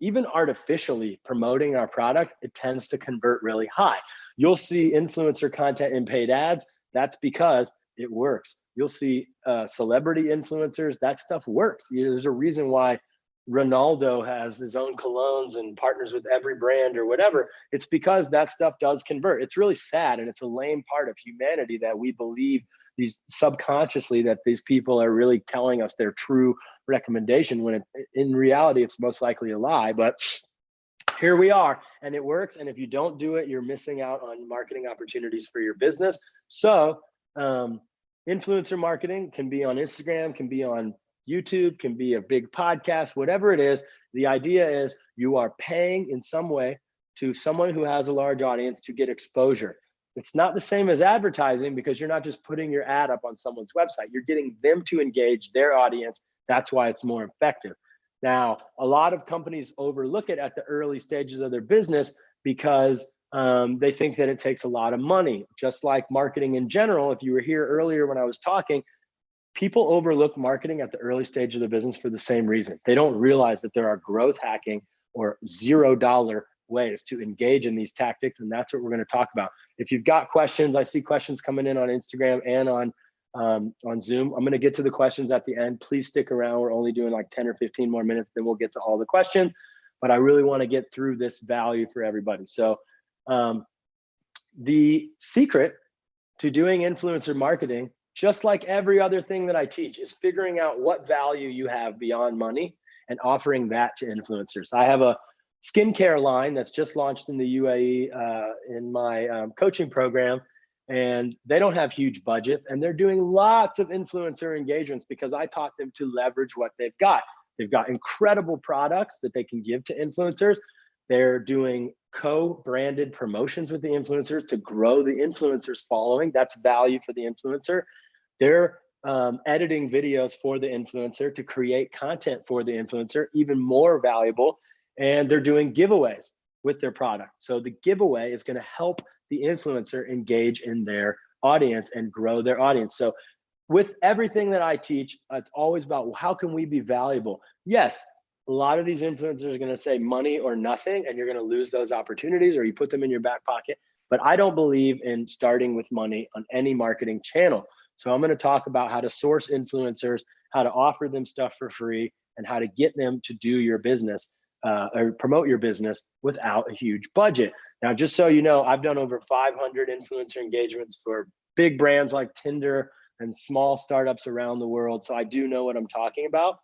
even artificially promoting our product, it tends to convert really high. You'll see influencer content in paid ads. That's because it works. You'll see celebrity influencers. That stuff works. There's a reason why Ronaldo has his own colognes and partners with every brand or whatever. It's because that stuff does convert. It's really sad, and it's a lame part of humanity that we believe these subconsciously that these people are really telling us their true recommendation, when in reality it's most likely a lie. But here we are, and it works. And if you don't do it, you're missing out on marketing opportunities for your business. So influencer marketing can be on Instagram, can be on YouTube, can be a big podcast, whatever it is. The idea is you are paying in some way to someone who has a large audience to get exposure. It's not the same as advertising, because you're not just putting your ad up on someone's website. You're getting them to engage their audience. That's why it's more effective. Now, a lot of companies overlook it at the early stages of their business because they think that it takes a lot of money. Just like marketing in general, if you were here earlier when I was talking, people overlook marketing at the early stage of their business for the same reason. They don't realize that there are growth hacking or $0 ways to engage in these tactics, and that's what we're going to talk about. If you've got questions, I see questions coming in on Instagram and on Zoom. I'm going to get to the questions at the end. Please stick around. We're only doing like 10 or 15 more minutes, then we'll get to all the questions. But I really want to get through this value for everybody. So the secret to doing influencer marketing, just like every other thing that I teach, is figuring out what value you have beyond money and offering that to influencers. I have a skincare line that's just launched in the UAE in my coaching program. and they don't have huge budgets, and they're doing lots of influencer engagements because I taught them to leverage what they've got. They've got incredible products that they can give to influencers. They're doing co-branded promotions with the influencers to grow the influencers following. That's value for the influencer. They're editing videos for the influencer to create content for the influencer, even more valuable. And they're doing giveaways with their product. So the giveaway is going to help the influencer engage in their audience and grow their audience. So with everything that I teach, it's always about how can we be valuable? Yes, a lot of these influencers are going to say money or nothing, and you're going to lose those opportunities, or you put them in your back pocket. But I don't believe in starting with money on any marketing channel. So I'm going to talk about how to source influencers, how to offer them stuff for free, and how to get them to do your business or promote your business without a huge budget. Now, just so you know, I've done over 500 influencer engagements for big brands like Tinder and small startups around the world. So I do know what I'm talking about.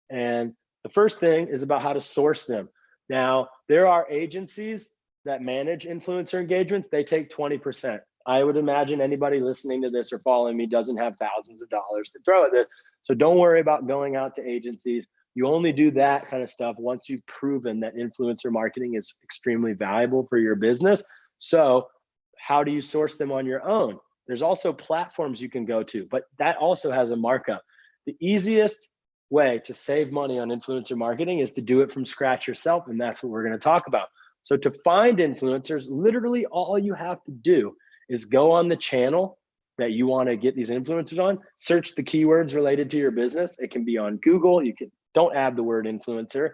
And the first thing is about how to source them. Now, there are agencies that manage influencer engagements. They take 20%. I would imagine anybody listening to this or following me doesn't have thousands of dollars to throw at this. So don't worry about going out to agencies. You only do that kind of stuff once you've proven that influencer marketing is extremely valuable for your business. So how do you source them on your own? There's also platforms you can go to, but that also has a markup. The easiest way to save money on influencer marketing is to do it from scratch yourself, and that's what we're going to talk about. So to find influencers, literally all you have to do is go on the channel that you want to get these influencers on, search the keywords related to your business. It can be on Google. You can, don't add the word influencer,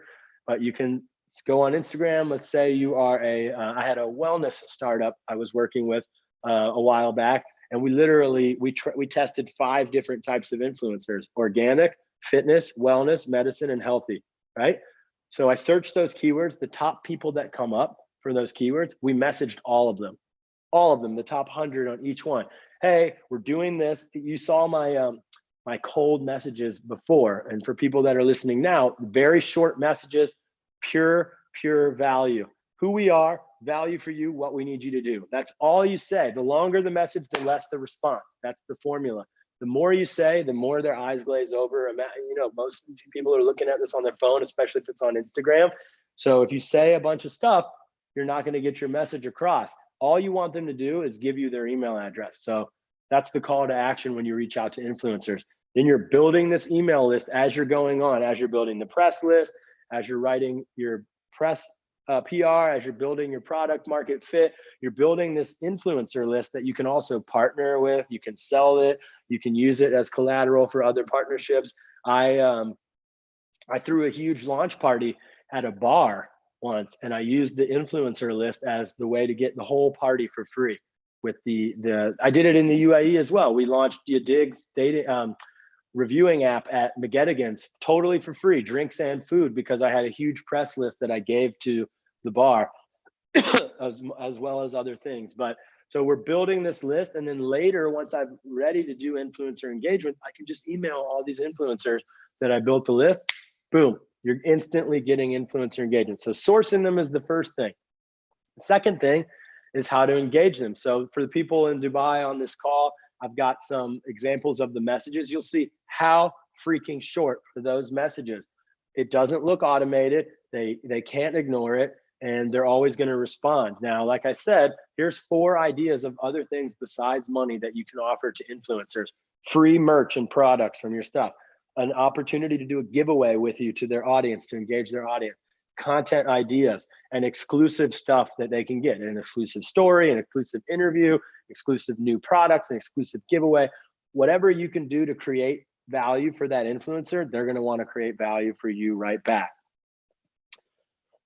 but you can go on Instagram. Let's say you are I had a wellness startup I was working with a while back, and we literally, we tested 5 different types of influencers: organic, fitness, wellness, medicine, and healthy, right? So I searched those keywords, the top people that come up for those keywords, we messaged all of them, the top 100 on each one. Hey, we're doing this. You saw my my cold messages before. And for people that are listening now, very short messages, pure value. Who we are, value for you, what we need you to do. That's all you say. The longer the message, the less the response. That's the formula. The more you say, the more their eyes glaze over. You know, most people are looking at this on their phone, especially if it's on Instagram. So if you say a bunch of stuff, you're not going to get your message across. All you want them to do is give you their email address. So that's the call to action when you reach out to influencers. Then you're building this email list as you're going on, as you're building the press list, as you're writing your press PR, as you're building your product market fit. You're building this influencer list that you can also partner with. You can sell it. You can use it as collateral for other partnerships. I threw a huge launch party at a bar once, and I used the influencer list as the way to get the whole party for free. With I did it in the UAE as well. We launched Dig's data reviewing app at McGettigan's totally for free, drinks and food, because I had a huge press list that I gave to the bar as well as other things. But so we're building this list, and then later, once I'm ready to do influencer engagement, I can just email all these influencers that I built the list. Boom, you're instantly getting influencer engagement. So sourcing them is the first thing. The second thing is how to engage them. So for the people in Dubai on this call, I've got some examples of the messages. You'll see how freaking short are those messages. It doesn't look automated. They can't ignore it, and they're always going to respond. Now, like I said, here's 4 ideas of other things besides money that you can offer to influencers. Free merch and products from your stuff. An opportunity to do a giveaway with you to their audience, to engage their audience. Content ideas and exclusive stuff that they can get, an exclusive story, an exclusive interview, exclusive new products, an exclusive giveaway. Whatever you can do to create value for that influencer, they're going to want to create value for you right back.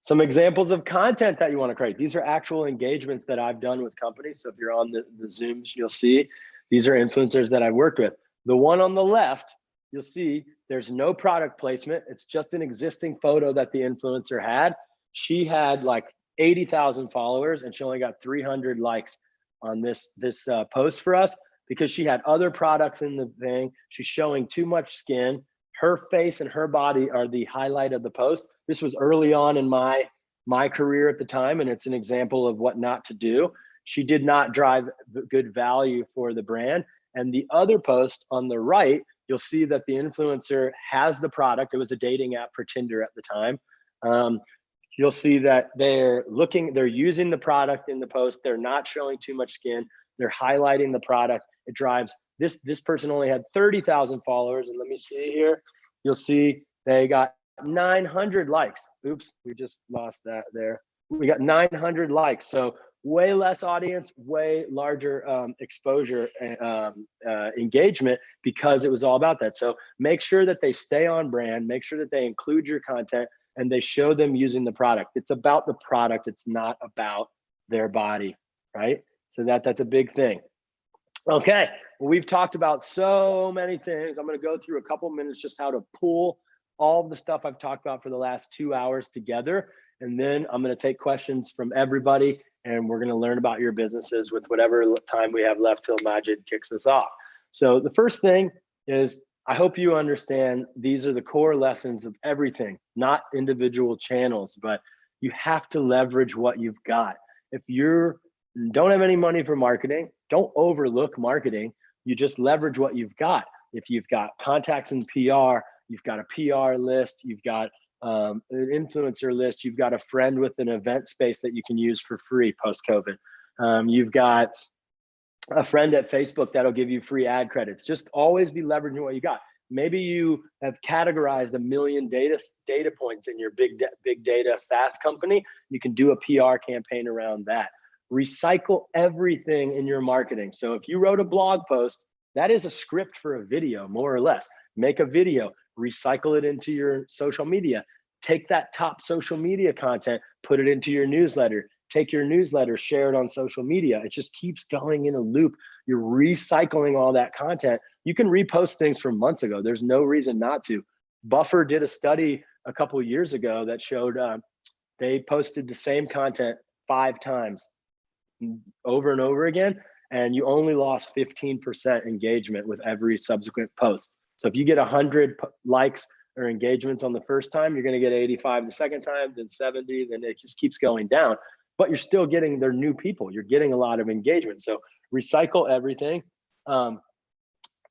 Some examples of content that you want to create. These are actual engagements that I've done with companies. So if you're on the Zooms, you'll see these are influencers that I've worked with. The one on the left, you'll see there's no product placement. It's just an existing photo that the influencer had. She had like 80,000 followers, and she only got 300 likes on this post for us because she had other products in the thing. She's showing too much skin. Her face and her body are the highlight of the post. This was early on in my career at the time, and it's an example of what not to do. she did not drive good value for the brand. And the other post on the right, you'll see that the influencer has the product. It was a dating app for Tinder at the time. You'll see that they're using the product in the post. They're not showing too much skin. They're highlighting the product. It drives, this person only had 30,000 followers. And let me see here. You'll see they got 900 likes. Oops, we just lost that there. We got 900 likes. So way less audience, way larger exposure and engagement, because it was all about that. So make sure that they stay on brand, make sure that they include your content, and they show them using the product. It's about the product. It's not about their body, right? So that's a big thing. Okay, well, we've talked about so many things. I'm gonna go through a couple minutes just how to pull all of the stuff I've talked about for the last 2 hours together. And then I'm gonna take questions from everybody, and we're gonna learn about your businesses with whatever time we have left till Majid kicks us off. So the first thing is, I hope you understand these are the core lessons of everything, not individual channels, but you have to leverage what you've got. If you don't have any money for marketing, don't overlook marketing. You just leverage what you've got. If you've got contacts in PR, you've got a PR list, you've got an influencer list, you've got a friend with an event space that you can use for free post-COVID. You've got a friend at Facebook that'll give you free ad credits. Just always be leveraging what you got. Maybe you have categorized 1 million data points in your big data SaaS company. You can do a PR campaign around that. Recycle everything in your marketing. So if you wrote a blog post, that is a script for a video, more or less. Make a video, recycle it into your social media. Take that top social media content, put it into your newsletter. Take your newsletter, share it on social media. It just keeps going in a loop. You're recycling all that content. You can repost things from months ago. There's no reason not to. Buffer did a study a couple of years ago that showed they posted the same content 5 times over and over again, and you only lost 15% engagement with every subsequent post. So if you get 100 likes or engagements on the first time, you're gonna get 85 the second time, then 70, then it just keeps going down. But you're still getting their new people. You're getting a lot of engagement. So recycle everything.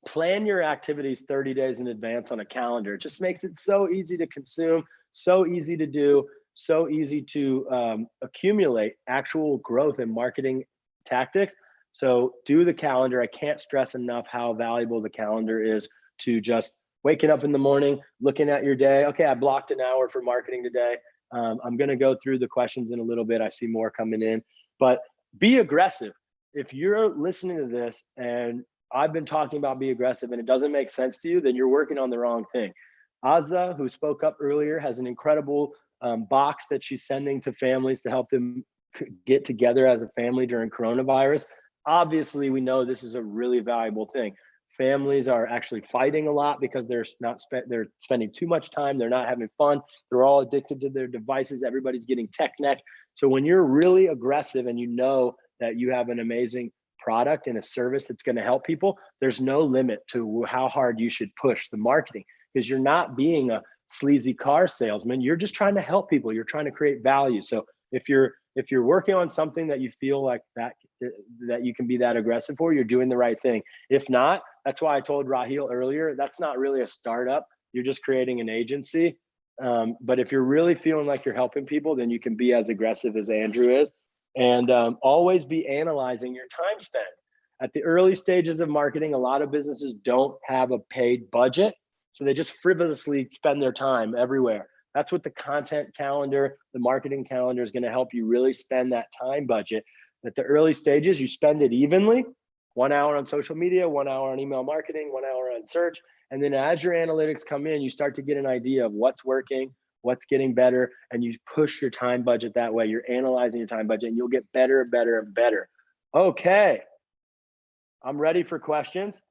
Plan your activities 30 days in advance on a calendar. It just makes it so easy to consume, so easy to do, so easy to accumulate actual growth in marketing tactics. So do the calendar. I can't stress enough how valuable the calendar is to just waking up in the morning, looking at your day. Okay, I blocked an hour for marketing today. I'm gonna go through the questions in a little bit. I see more coming in, but be aggressive. If you're listening to this and I've been talking about be aggressive and it doesn't make sense to you, then you're working on the wrong thing. Azza, who spoke up earlier, has an incredible box that she's sending to families to help them get together as a family during coronavirus. Obviously, we know this is a really valuable thing. Families are actually fighting a lot because they're spending too much time. They're not having fun. They're all addicted to their devices. Everybody's getting tech neck. So when you're really aggressive and you know that you have an amazing product and a service that's going to help people, there's no limit to how hard you should push the marketing, because you're not being a sleazy car salesman. You're just trying to help people. You're trying to create value. So if you're working on something that you feel like that you can be that aggressive for, you're doing the right thing. If not, that's why I told Raheel earlier, that's not really a startup. You're just creating an agency. But if you're really feeling like you're helping people, then you can be as aggressive as Andrew is. And always be analyzing your time spent. At the early stages of marketing, a lot of businesses don't have a paid budget. So they just frivolously spend their time everywhere. That's what the content calendar, the marketing calendar is going to help you really spend that time budget. At the early stages, you spend it evenly, 1 hour on social media, 1 hour on email marketing, 1 hour on search. And then as your analytics come in, you start to get an idea of what's working, what's getting better, and you push your time budget that way. You're analyzing your time budget and you'll get better and better and better. Okay, I'm ready for questions.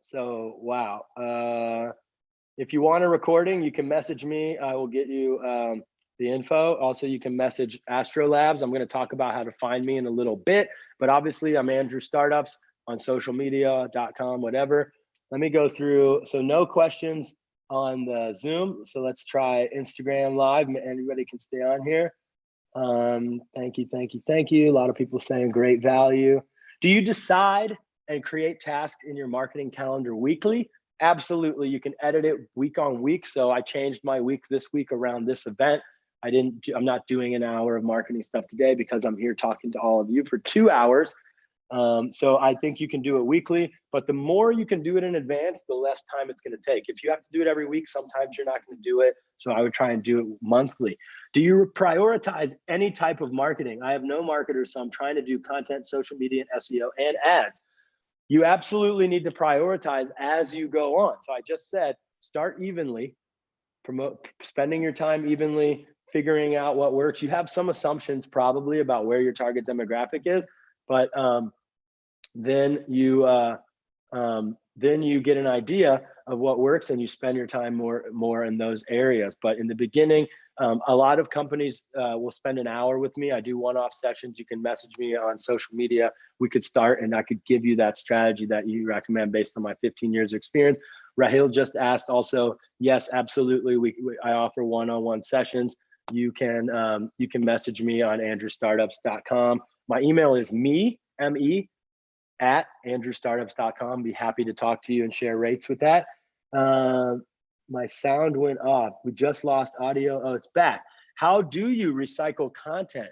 So, wow. If you want a recording, you can message me. I will get you the info. Also, you can message AstroLabs. I'm going to talk about how to find me in a little bit, but obviously I'm AndrewStartups on social media.com, whatever. Let me go through. So no questions on the Zoom. So let's try Instagram Live. Anybody can stay on here. Thank you, thank you, thank you. A lot of people saying great value. Do you decide and create tasks in your marketing calendar weekly? Absolutely. You can edit it week on week. So I changed my week this week around this event. I'm not doing an hour of marketing stuff today because I'm here talking to all of you for 2 hours. So I think you can do it weekly, but the more you can do it in advance, the less time it's going to take. If you have to do it every week, sometimes you're not going to do it. So I would try and do it monthly. Do you prioritize any type of marketing? I have no marketers, so I'm trying to do content, social media, and SEO, and ads. You absolutely need to prioritize as you go on. So I just said, start evenly, spending your time evenly, figuring out what works. You have some assumptions probably about where your target demographic is, but then you get an idea of what works and you spend your time more in those areas. But in the beginning, a lot of companies will spend an hour with me. I do one-off sessions. You can message me on social media. We could start and I could give you that strategy that you recommend based on my 15 years of experience. Rahil just asked also, yes, absolutely. I offer one-on-one sessions. You can message me on AndrewStartups.com. My email is me, at AndrewStartups.com. Be happy to talk to you and share rates with that. My sound went off. We just lost audio. Oh, it's back. How do you recycle content?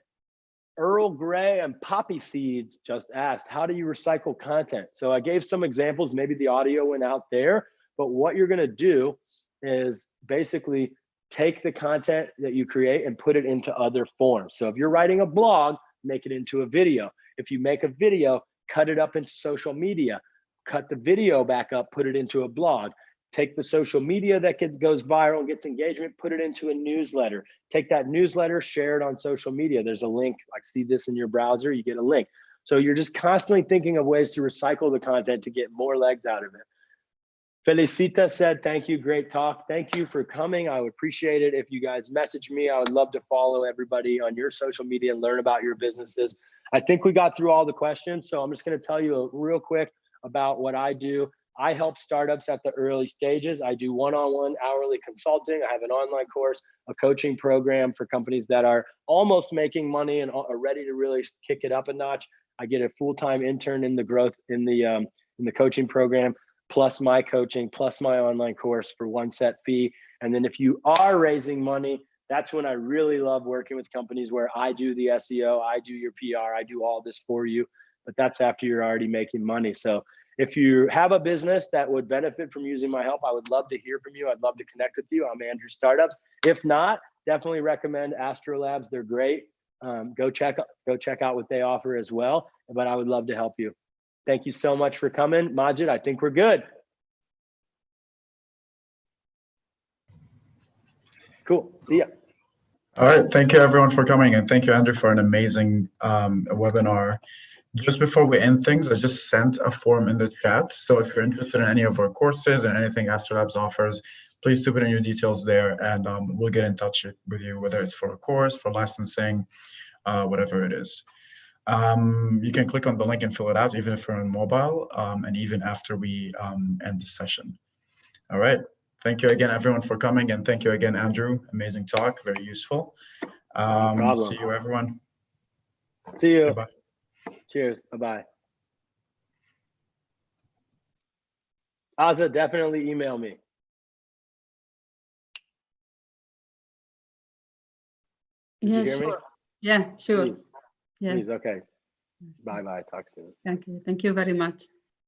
Earl Grey and Poppy Seeds just asked, how do you recycle content? So I gave some examples. Maybe the audio went out there, but what you're going to do is basically take the content that you create and put it into other forms. So if you're writing a blog, make it into a video. If you make a video, cut it up into social media, cut the video back up, put it into a blog, take the social media that goes viral and gets engagement, put it into a newsletter, take that newsletter, share it on social media. There's a link, like see this in your browser, you get a link. So you're just constantly thinking of ways to recycle the content to get more legs out of it. Felicita said, thank you, great talk. Thank you for coming. I would appreciate it if you guys message me. I would love to follow everybody on your social media and learn about your businesses. I think we got through all the questions. So I'm just going to tell you real quick about what I do. I help startups at the early stages. I do one-on-one hourly consulting. I have an online course, a coaching program for companies that are almost making money and are ready to really kick it up a notch. I get a full-time intern in the growth in the coaching program, plus my coaching, plus my online course for one set fee. And then if you are raising money, that's when I really love working with companies where I do the SEO, I do your PR, I do all this for you, but that's after you're already making money. So if you have a business that would benefit from using my help, I would love to hear from you. I'd love to connect with you. I'm Andrew Startups. If not, definitely recommend Astrolabs. They're great. Go check out what they offer as well. But I would love to help you. Thank you so much for coming. Majid, I think we're good. Cool. See ya. All right. Thank you, everyone, for coming. And thank you, Andrew, for an amazing webinar. Just before we end things, I just sent a form in the chat. So if you're interested in any of our courses and anything Astrolabs offers, please do put in your details there and we'll get in touch with you, whether it's for a course, for licensing, whatever it is. You can click on the link and fill it out, even if you're on mobile, and even after we end the session. All right. Thank you again, everyone, for coming. And thank you again, Andrew. Amazing talk, very useful. No problem. See you, everyone. See you. Goodbye. Cheers. Bye-bye. Aza, definitely email me. Did you hear me? Yeah, sure. Please. Yeah. Please. Okay. Bye-bye. Talk soon. Thank you. Thank you very much.